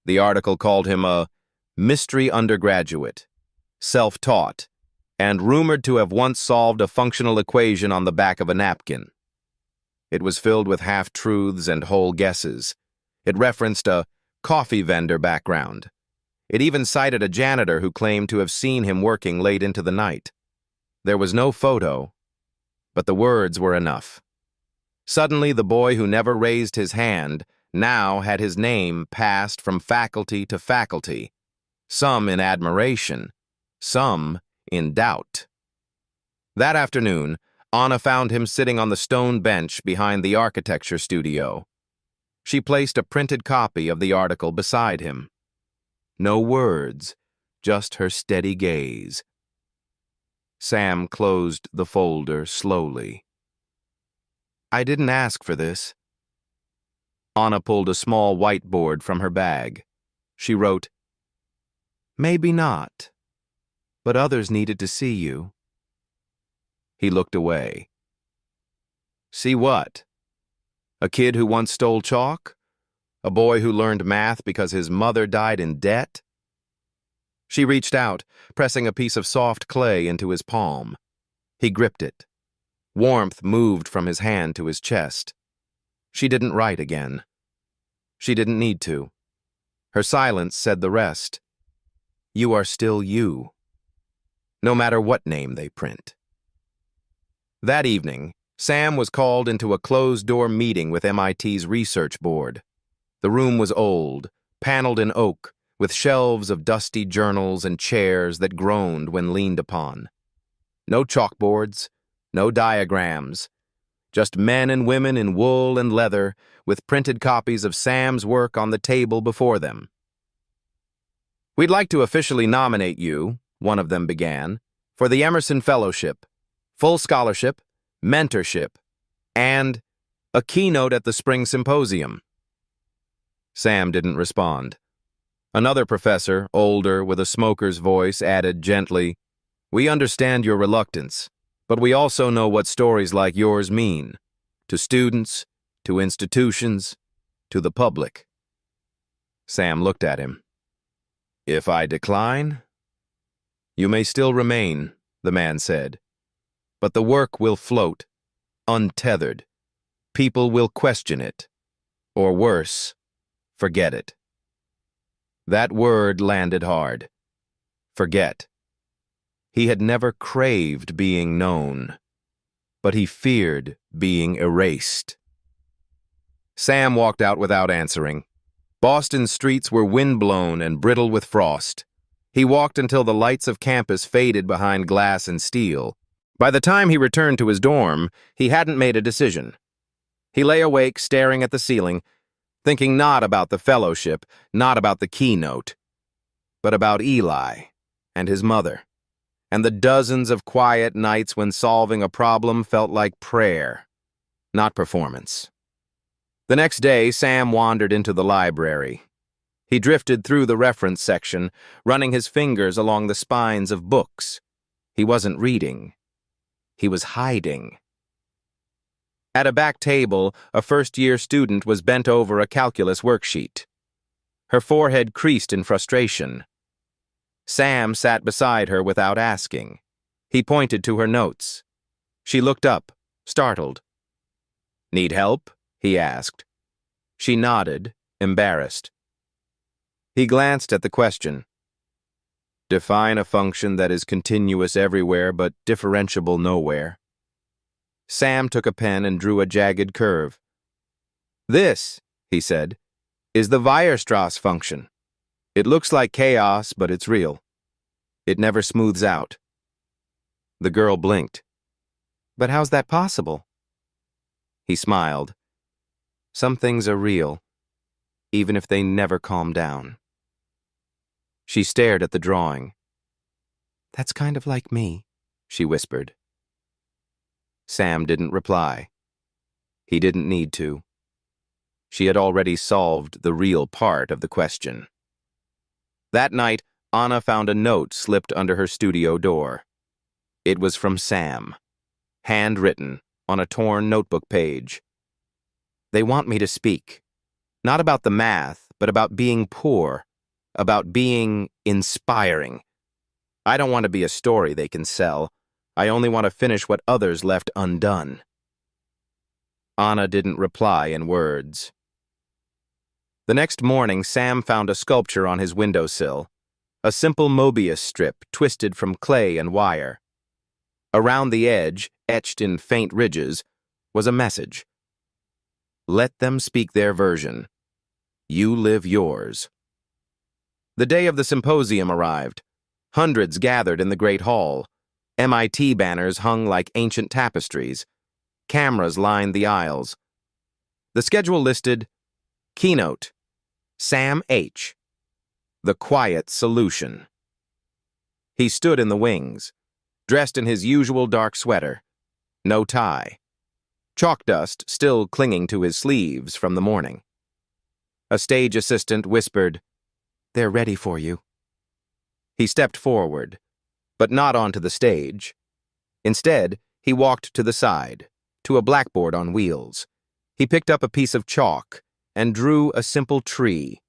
The article called him a mystery undergraduate, self-taught, and rumored to have once solved a functional equation on the back of a napkin. It was filled with half-truths and whole guesses. It referenced a coffee vendor background. It even cited a janitor who claimed to have seen him working late into the night. There was no photo, but the words were enough. Suddenly, the boy who never raised his hand now had his name passed from faculty to faculty, some in admiration, some in doubt. That afternoon, Anna found him sitting on the stone bench behind the architecture studio. She placed a printed copy of the article beside him. No words, just her steady gaze. Sam closed the folder slowly. I didn't ask for this. Anna pulled a small whiteboard from her bag. She wrote, Maybe not, but others needed to see you. He looked away. See what? A kid who once stole chalk? A boy who learned math because his mother died in debt? She reached out, pressing a piece of soft clay into his palm. He gripped it. Warmth moved from his hand to his chest. She didn't write again. She didn't need to. Her silence said the rest. You are still you, no matter what name they print. That evening, Sam was called into a closed-door meeting with MIT's research board. The room was old, paneled in oak, with shelves of dusty journals and chairs that groaned when leaned upon. No chalkboards, no diagrams, just men and women in wool and leather with printed copies of Sam's work on the table before them. We'd like to officially nominate you, one of them began, for the Emerson Fellowship, full scholarship, mentorship, and a keynote at the spring symposium. Sam didn't respond. Another professor, older, with a smoker's voice, added gently, We understand your reluctance, but we also know what stories like yours mean to students, to institutions, to the public. Sam looked at him. If I decline? You may still remain, the man said, but the work will float, untethered. People will question it, or worse, forget it. That word landed hard. Forget. He had never craved being known, but he feared being erased. Sam walked out without answering. Boston's streets were windblown and brittle with frost. He walked until the lights of campus faded behind glass and steel. By the time he returned to his dorm, he hadn't made a decision. He lay awake, staring at the ceiling, thinking not about the fellowship, not about the keynote, but about Eli and his mother, and the dozens of quiet nights when solving a problem felt like prayer, not performance. The next day, Sam wandered into the library. He drifted through the reference section, running his fingers along the spines of books. He wasn't reading. He was hiding. At a back table, a first-year student was bent over a calculus worksheet. Her forehead creased in frustration. Sam sat beside her without asking. He pointed to her notes. She looked up, startled. "Need help?" he asked. She nodded, embarrassed. He glanced at the question. Define a function that is continuous everywhere but differentiable nowhere. Sam took a pen and drew a jagged curve. "This," he said, "is the Weierstrass function. It looks like chaos, but it's real. It never smooths out." The girl blinked. "But how's that possible?" He smiled. "Some things are real, even if they never calm down." She stared at the drawing. "That's kind of like me," she whispered. Sam didn't reply. He didn't need to. She had already solved the real part of the question. That night, Anna found a note slipped under her studio door. It was from Sam, handwritten on a torn notebook page. "They want me to speak. Not about the math, but about being poor, about being inspiring. I don't want to be a story they can sell. I only want to finish what others left undone." Anna didn't reply in words. The next morning, Sam found a sculpture on his windowsill, a simple Mobius strip twisted from clay and wire. Around the edge, etched in faint ridges, was a message. "Let them speak their version. You live yours." The day of the symposium arrived. Hundreds gathered in the Great Hall. MIT banners hung like ancient tapestries. Cameras lined the aisles. The schedule listed, Keynote, Sam H., The Quiet Solution. He stood in the wings, dressed in his usual dark sweater, no tie. Chalk dust still clinging to his sleeves from the morning. A stage assistant whispered, "They're ready for you." He stepped forward, but not onto the stage. Instead, he walked to the side, to a blackboard on wheels. He picked up a piece of chalk and drew a simple tree,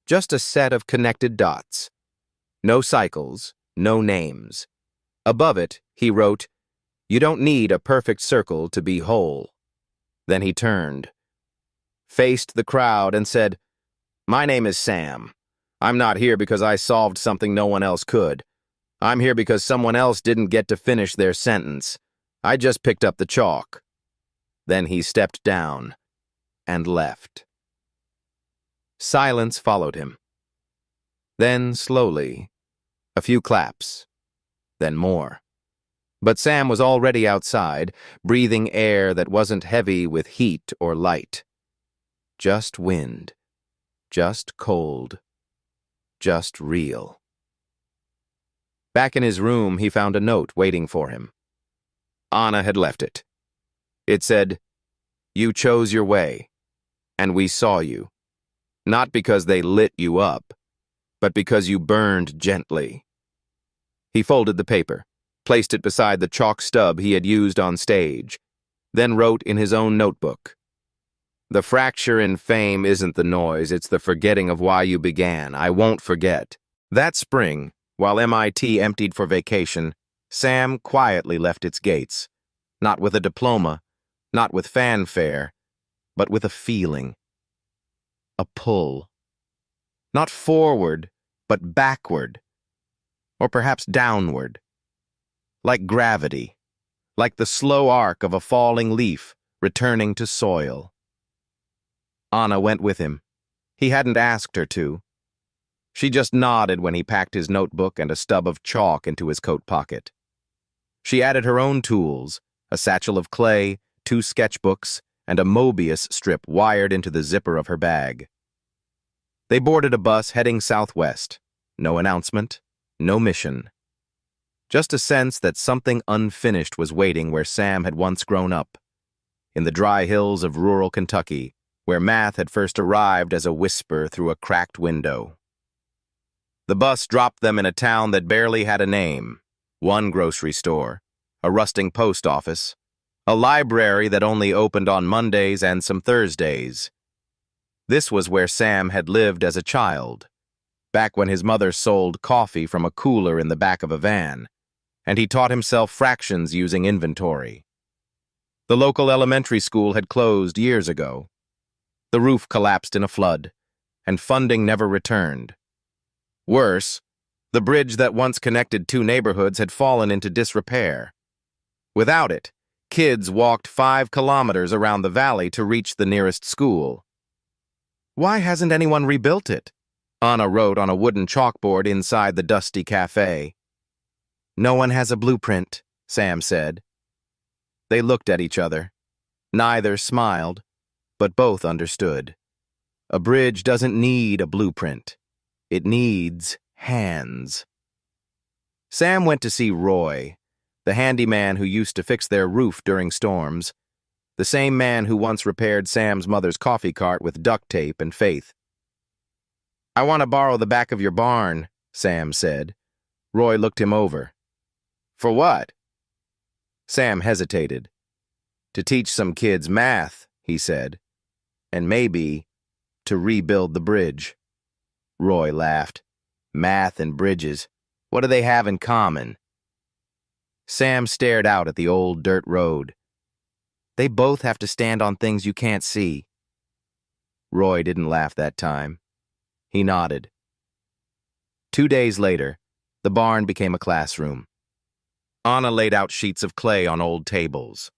just a set of connected dots. No cycles, no names. Above it, he wrote, "You don't need a perfect circle to be whole." Then he turned, faced the crowd and said, "My name is Sam. I'm not here because I solved something no one else could. I'm here because someone else didn't get to finish their sentence. I just picked up the chalk." Then he stepped down and left. Silence followed him. Then, slowly, a few claps, then more. But Sam was already outside, breathing air that wasn't heavy with heat or light. Just wind, just cold, just real. Back in his room, he found a note waiting for him. Anna had left it. It said, "You chose your way, and we saw you. Not because they lit you up, but because you burned gently." He folded the paper, placed it beside the chalk stub he had used on stage, then wrote in his own notebook, "The fracture in fame isn't the noise, it's the forgetting of why you began. I won't forget." That spring, while MIT emptied for vacation, Sam quietly left its gates, not with a diploma, not with fanfare, but with a feeling. A pull. Not forward, but backward. Or perhaps downward. Like gravity. Like the slow arc of a falling leaf returning to soil. Anna went with him. He hadn't asked her to. She just nodded when he packed his notebook and a stub of chalk into his coat pocket. She added her own tools, a satchel of clay, 2 sketchbooks, and a Mobius strip wired into the zipper of her bag. They boarded a bus heading southwest. No announcement, no mission. Just a sense that something unfinished was waiting where Sam had once grown up, in the dry hills of rural Kentucky, where math had first arrived as a whisper through a cracked window. The bus dropped them in a town that barely had a name, 1 grocery store, a rusting post office, a library that only opened on Mondays and some Thursdays. This was where Sam had lived as a child, back when his mother sold coffee from a cooler in the back of a van, and he taught himself fractions using inventory. The local elementary school had closed years ago. The roof collapsed in a flood, and funding never returned. Worse, the bridge that once connected two neighborhoods had fallen into disrepair. Without it, kids walked 5 kilometers around the valley to reach the nearest school. "Why hasn't anyone rebuilt it?" Anna wrote on a wooden chalkboard inside the dusty cafe. "No one has a blueprint," Sam said. They looked at each other. Neither smiled, but both understood. A bridge doesn't need a blueprint. It needs hands. Sam went to see Roy, the handyman who used to fix their roof during storms, the same man who once repaired Sam's mother's coffee cart with duct tape and faith. "I want to borrow the back of your barn," Sam said. Roy looked him over. "For what?" Sam hesitated. "To teach some kids math," he said, "and maybe to rebuild the bridge." Roy laughed. "Math and bridges, what do they have in common?" Sam stared out at the old dirt road. "They both have to stand on things you can't see." Roy didn't laugh that time. He nodded. 2 days later, the barn became a classroom. Anna laid out sheets of clay on old tables.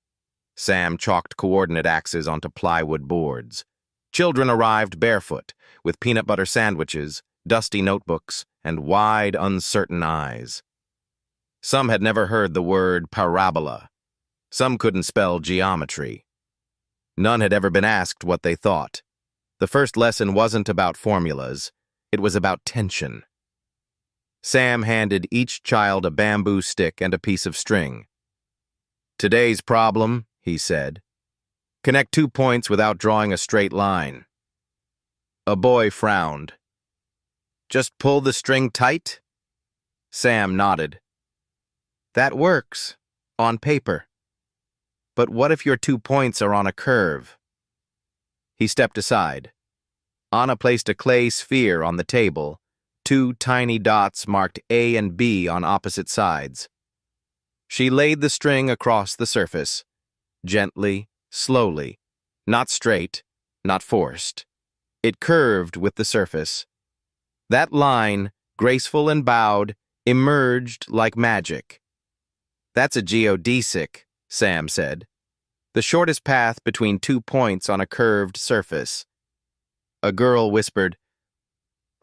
Sam chalked coordinate axes onto plywood boards. Children arrived barefoot, with peanut butter sandwiches, dusty notebooks, and wide, uncertain eyes. Some had never heard the word parabola. Some couldn't spell geometry. None had ever been asked what they thought. The first lesson wasn't about formulas. It was about tension. Sam handed each child a bamboo stick and a piece of string. "Today's problem," he said. "Connect 2 points without drawing a straight line." A boy frowned. "Just pull the string tight?" Sam nodded. "That works, on paper. But what if your 2 points are on a curve?" He stepped aside. Anna placed a clay sphere on the table, 2 tiny dots marked A and B on opposite sides. She laid the string across the surface, gently, slowly, not straight, not forced. It curved with the surface. That line, graceful and bowed, emerged like magic. "That's a geodesic," Sam said. "The shortest path between 2 points on a curved surface." A girl whispered,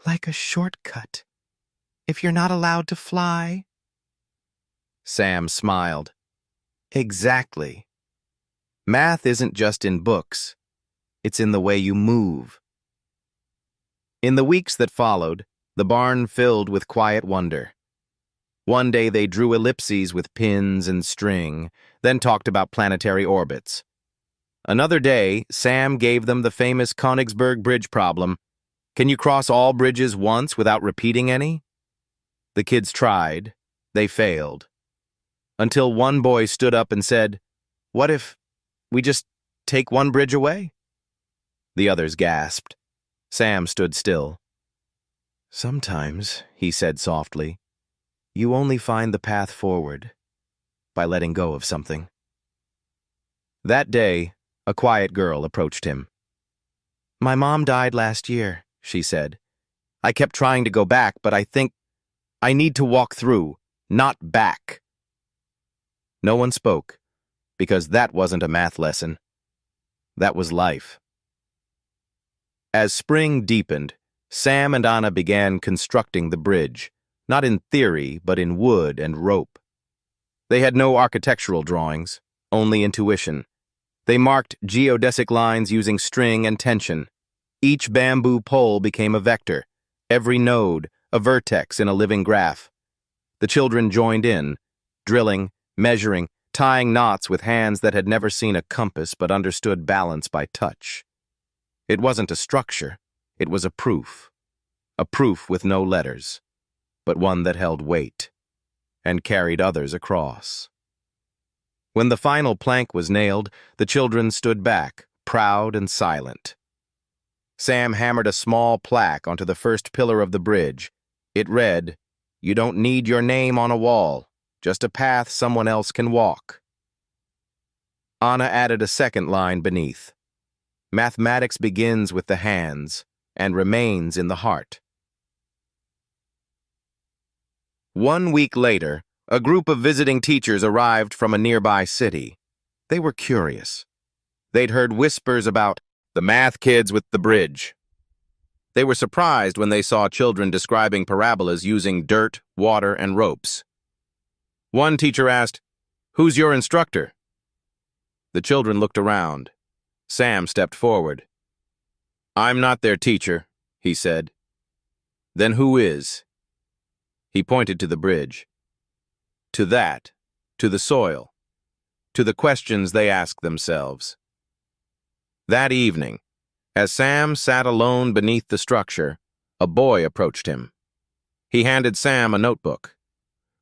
"Like a shortcut, if you're not allowed to fly." Sam smiled. "Exactly. Math isn't just in books. It's in the way you move." In the weeks that followed, the barn filled with quiet wonder. One day they drew ellipses with pins and string, then talked about planetary orbits. Another day, Sam gave them the famous Königsberg Bridge problem. Can you cross all bridges once without repeating any? The kids tried. They failed. Until one boy stood up and said, "What if we just take one bridge away?" The others gasped. Sam stood still. "Sometimes," he said softly, "you only find the path forward by letting go of something." That day, a quiet girl approached him. "My mom died last year," she said. "I kept trying to go back, but I think I need to walk through, not back." No one spoke, because that wasn't a math lesson. That was life. As spring deepened, Sam and Anna began constructing the bridge, not in theory, but in wood and rope. They had no architectural drawings, only intuition. They marked geodesic lines using string and tension. Each bamboo pole became a vector, every node a vertex in a living graph. The children joined in, drilling, measuring, tying knots with hands that had never seen a compass but understood balance by touch. It wasn't a structure, it was a proof with no letters, but one that held weight and carried others across. When the final plank was nailed, the children stood back, proud and silent. Sam hammered a small plaque onto the first pillar of the bridge. It read, "You don't need your name on a wall, just a path someone else can walk." Anna added a second line beneath. "Mathematics begins with the hands and remains in the heart." 1 week later, a group of visiting teachers arrived from a nearby city. They were curious. They'd heard whispers about the math kids with the bridge. They were surprised when they saw children describing parabolas using dirt, water, and ropes. One teacher asked, "Who's your instructor?" The children looked around. Sam stepped forward. "I'm not their teacher," he said. "Then who is?" He pointed to the bridge. To that, to the soil, to the questions they asked themselves. That evening, as Sam sat alone beneath the structure, a boy approached him. He handed Sam a notebook.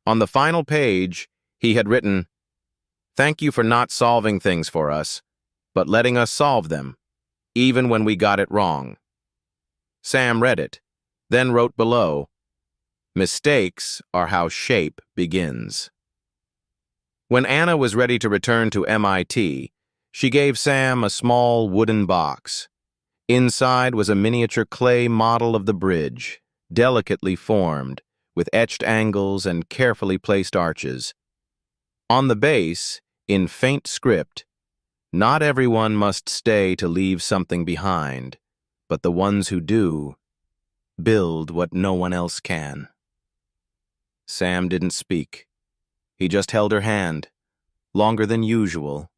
On the final page, he had written, "Thank you for not solving things for us, but letting us solve them, even when we got it wrong." Sam read it, then wrote below, "Mistakes are how shape begins." When Anna was ready to return to MIT, she gave Sam a small wooden box. Inside was a miniature clay model of the bridge, delicately formed, with etched angles and carefully placed arches. On the base, in faint script, "Not everyone must stay to leave something behind, but the ones who do, build what no one else can." Sam didn't speak. He just held her hand, longer than usual,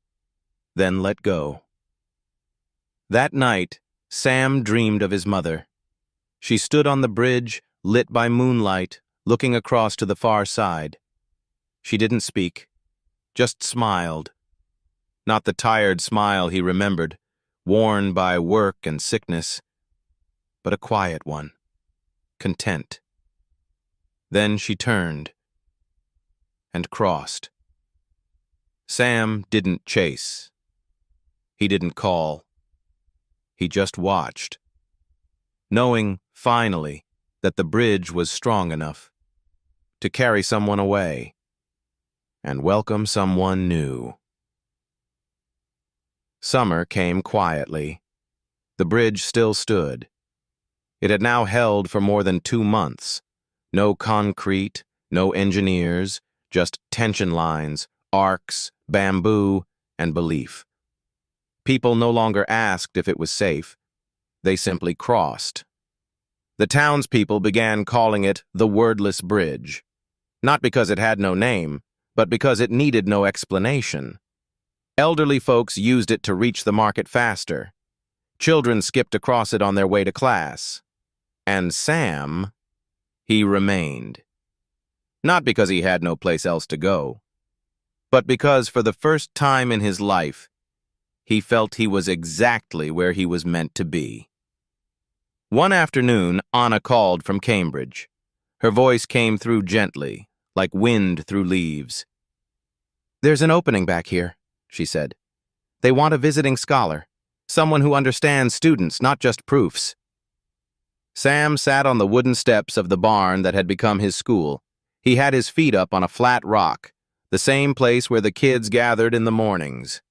then let go. That night, Sam dreamed of his mother. She stood on the bridge, lit by moonlight, looking across to the far side. She didn't speak, just smiled. Not the tired smile he remembered, worn by work and sickness, but a quiet one, content. Then she turned and crossed. Sam didn't chase. He didn't call. He just watched, knowing, finally, that the bridge was strong enough to carry someone away and welcome someone new. Summer came quietly. The bridge still stood. It had now held for more than 2 months. No concrete, no engineers, just tension lines, arcs, bamboo, and belief. People no longer asked if it was safe. They simply crossed. The townspeople began calling it the Wordless Bridge, not because it had no name, but because it needed no explanation. Elderly folks used it to reach the market faster. Children skipped across it on their way to class. And Sam, he remained. Not because he had no place else to go, but because for the first time in his life, he felt he was exactly where he was meant to be. One afternoon, Anna called from Cambridge. Her voice came through gently, like wind through leaves. "There's an opening back here," she said. "They want a visiting scholar, someone who understands students, not just proofs." Sam sat on the wooden steps of the barn that had become his school. He had his feet up on a flat rock, the same place where the kids gathered in the mornings.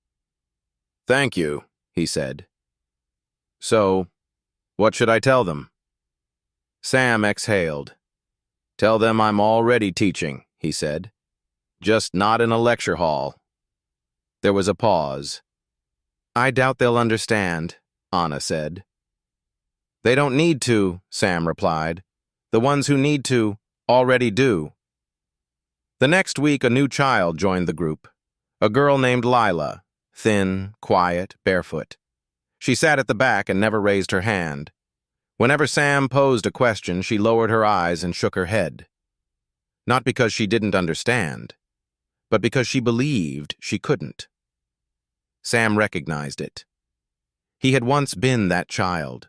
"Thank you," he said. "So, what should I tell them?" Sam exhaled. "Tell them I'm already teaching," he said. "Just not in a lecture hall." There was a pause. "I doubt they'll understand," Anna said. "They don't need to," Sam replied. "The ones who need to already do." The next week, a new child joined the group. A girl named Lila, thin, quiet, barefoot. She sat at the back and never raised her hand. Whenever Sam posed a question, she lowered her eyes and shook her head. Not because she didn't understand, but because she believed she couldn't. Sam recognized it. He had once been that child,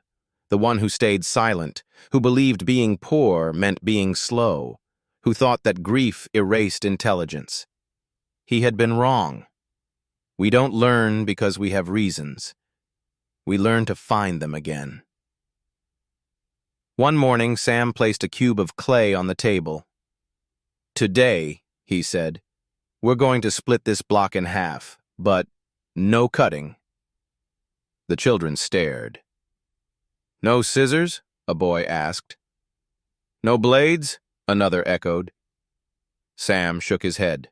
the one who stayed silent, who believed being poor meant being slow, who thought that grief erased intelligence. He had been wrong. We don't learn because we have reasons. We learn to find them again. One morning, Sam placed a cube of clay on the table. "Today," he said, "we're going to split this block in half, but no cutting." The children stared. "No scissors?" a boy asked. "No blades?" another echoed. Sam shook his head.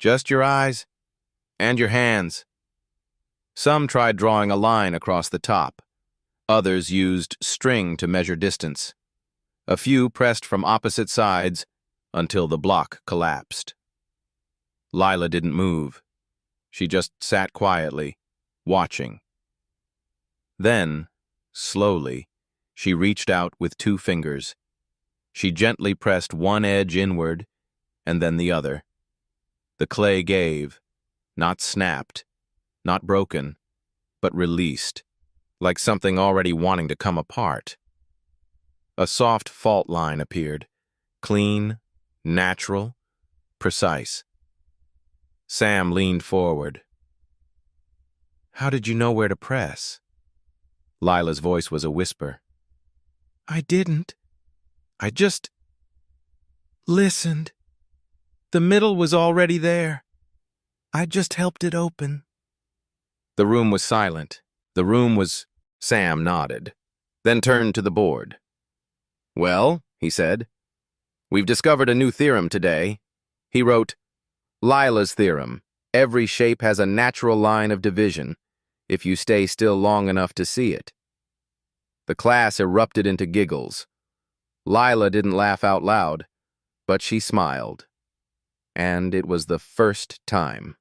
"Just your eyes and your hands." Some tried drawing a line across the top. Others used string to measure distance. A few pressed from opposite sides until the block collapsed. Lila didn't move. She just sat quietly, watching. Then, slowly, she reached out with 2 fingers. She gently pressed one edge inward and then the other. The clay gave, not snapped, not broken, but released, like something already wanting to come apart. A soft fault line appeared, clean, natural, precise. Sam leaned forward. "How did you know where to press?" Lila's voice was a whisper. "I didn't. I just listened. The middle was already there. I just helped it open." The room was silent. Sam nodded, then turned to the board. "Well," he said, "we've discovered a new theorem today." He wrote, "Lila's theorem. Every shape has a natural line of division, if you stay still long enough to see it." The class erupted into giggles. Lila didn't laugh out loud, but she smiled. And it was the first time.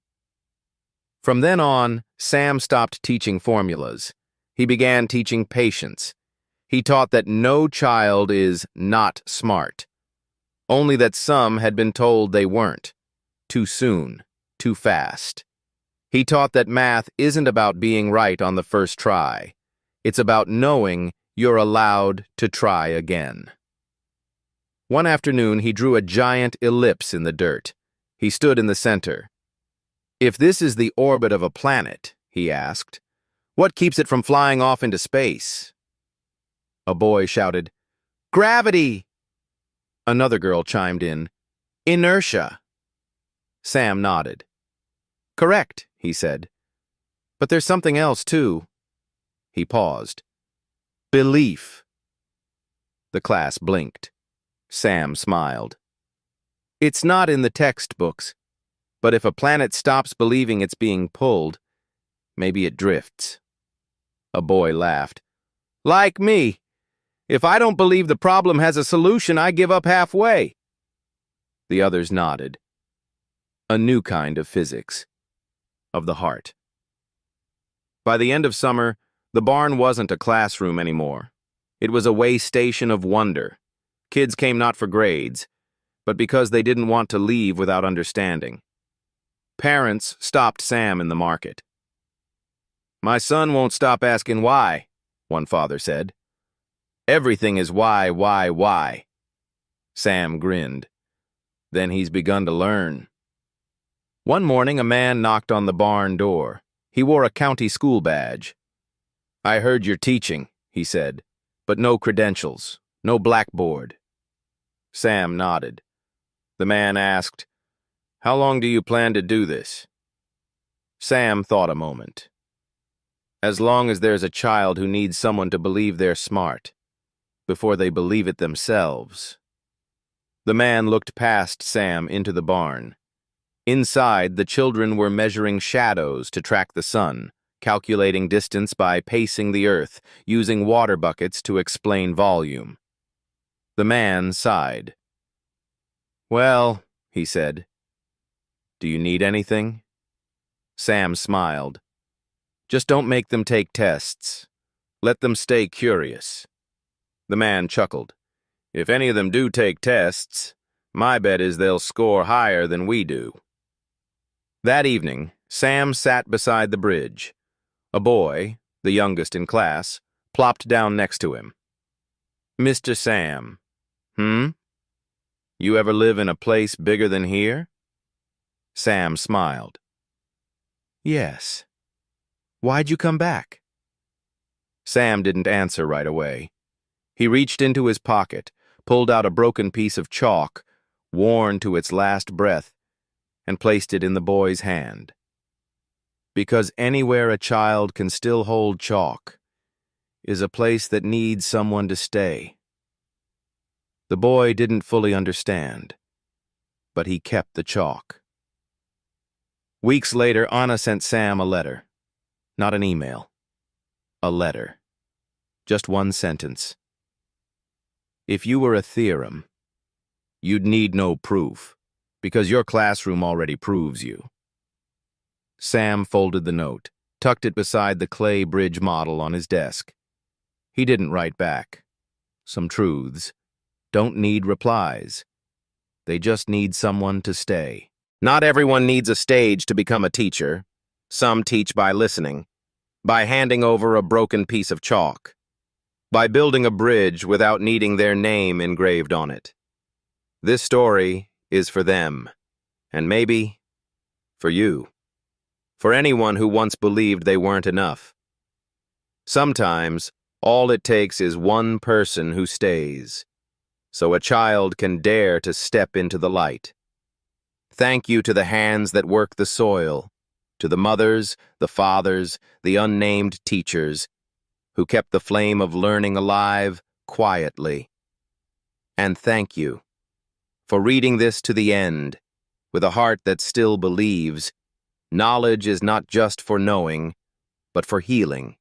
From then on, Sam stopped teaching formulas. He began teaching patience. He taught that no child is not smart, only that some had been told they weren't, too soon, too fast. He taught that math isn't about being right on the first try. It's about knowing you're allowed to try again. One afternoon, he drew a giant ellipse in the dirt. He stood in the center. "If this is the orbit of a planet," he asked, "what keeps it from flying off into space?" A boy shouted, "Gravity!" Another girl chimed in, "Inertia." Sam nodded. "Correct," he said. "But there's something else, too." He paused. "Belief." The class blinked. Sam smiled. "It's not in the textbooks, but if a planet stops believing it's being pulled, maybe it drifts." A boy laughed. "Like me. If I don't believe the problem has a solution, I give up halfway." The others nodded. A new kind of physics. Of the heart. By the end of summer, the barn wasn't a classroom anymore. It was a way station of wonder. Kids came not for grades, but because they didn't want to leave without understanding. Parents stopped Sam in the market. "My son won't stop asking why," one father said. "Everything is why. Sam grinned. "Then he's begun to learn." One morning, a man knocked on the barn door. He wore a county school badge. "I heard you're teaching," he said, "but no credentials, no blackboard." Sam nodded. The man asked, "How long do you plan to do this?" Sam thought a moment. "As long as there's a child who needs someone to believe they're smart, before they believe it themselves." The man looked past Sam into the barn. Inside, the children were measuring shadows to track the sun, calculating distance by pacing the earth, using water buckets to explain volume. The man sighed. "Well," he said, "do you need anything?" Sam smiled. "Just don't make them take tests. Let them stay curious." The man chuckled. "If any of them do take tests, my bet is they'll score higher than we do." That evening, Sam sat beside the bridge. A boy, the youngest in class, plopped down next to him. "Mr. Sam, you ever live in a place bigger than here?" Sam smiled. "Yes. Why'd you come back?" Sam didn't answer right away. He reached into his pocket, pulled out a broken piece of chalk, worn to its last breath, and placed it in the boy's hand. Because anywhere a child can still hold chalk is a place that needs someone to stay. The boy didn't fully understand, but he kept the chalk. Weeks later, Anna sent Sam a letter. Not an email. A letter. Just one sentence. If you were a theorem, you'd need no proof, because your classroom already proves you. Sam folded the note, tucked it beside the clay bridge model on his desk. He didn't write back. Some truths don't need replies. They just need someone to stay. Not everyone needs a stage to become a teacher. Some teach by listening, by handing over a broken piece of chalk, by building a bridge without needing their name engraved on it. This story is for them, and maybe for you. For anyone who once believed they weren't enough. Sometimes, all it takes is one person who stays, so a child can dare to step into the light. Thank you to the hands that work the soil, to the mothers, the fathers, the unnamed teachers, who kept the flame of learning alive quietly. And thank you for reading this to the end, with a heart that still believes knowledge is not just for knowing, but for healing.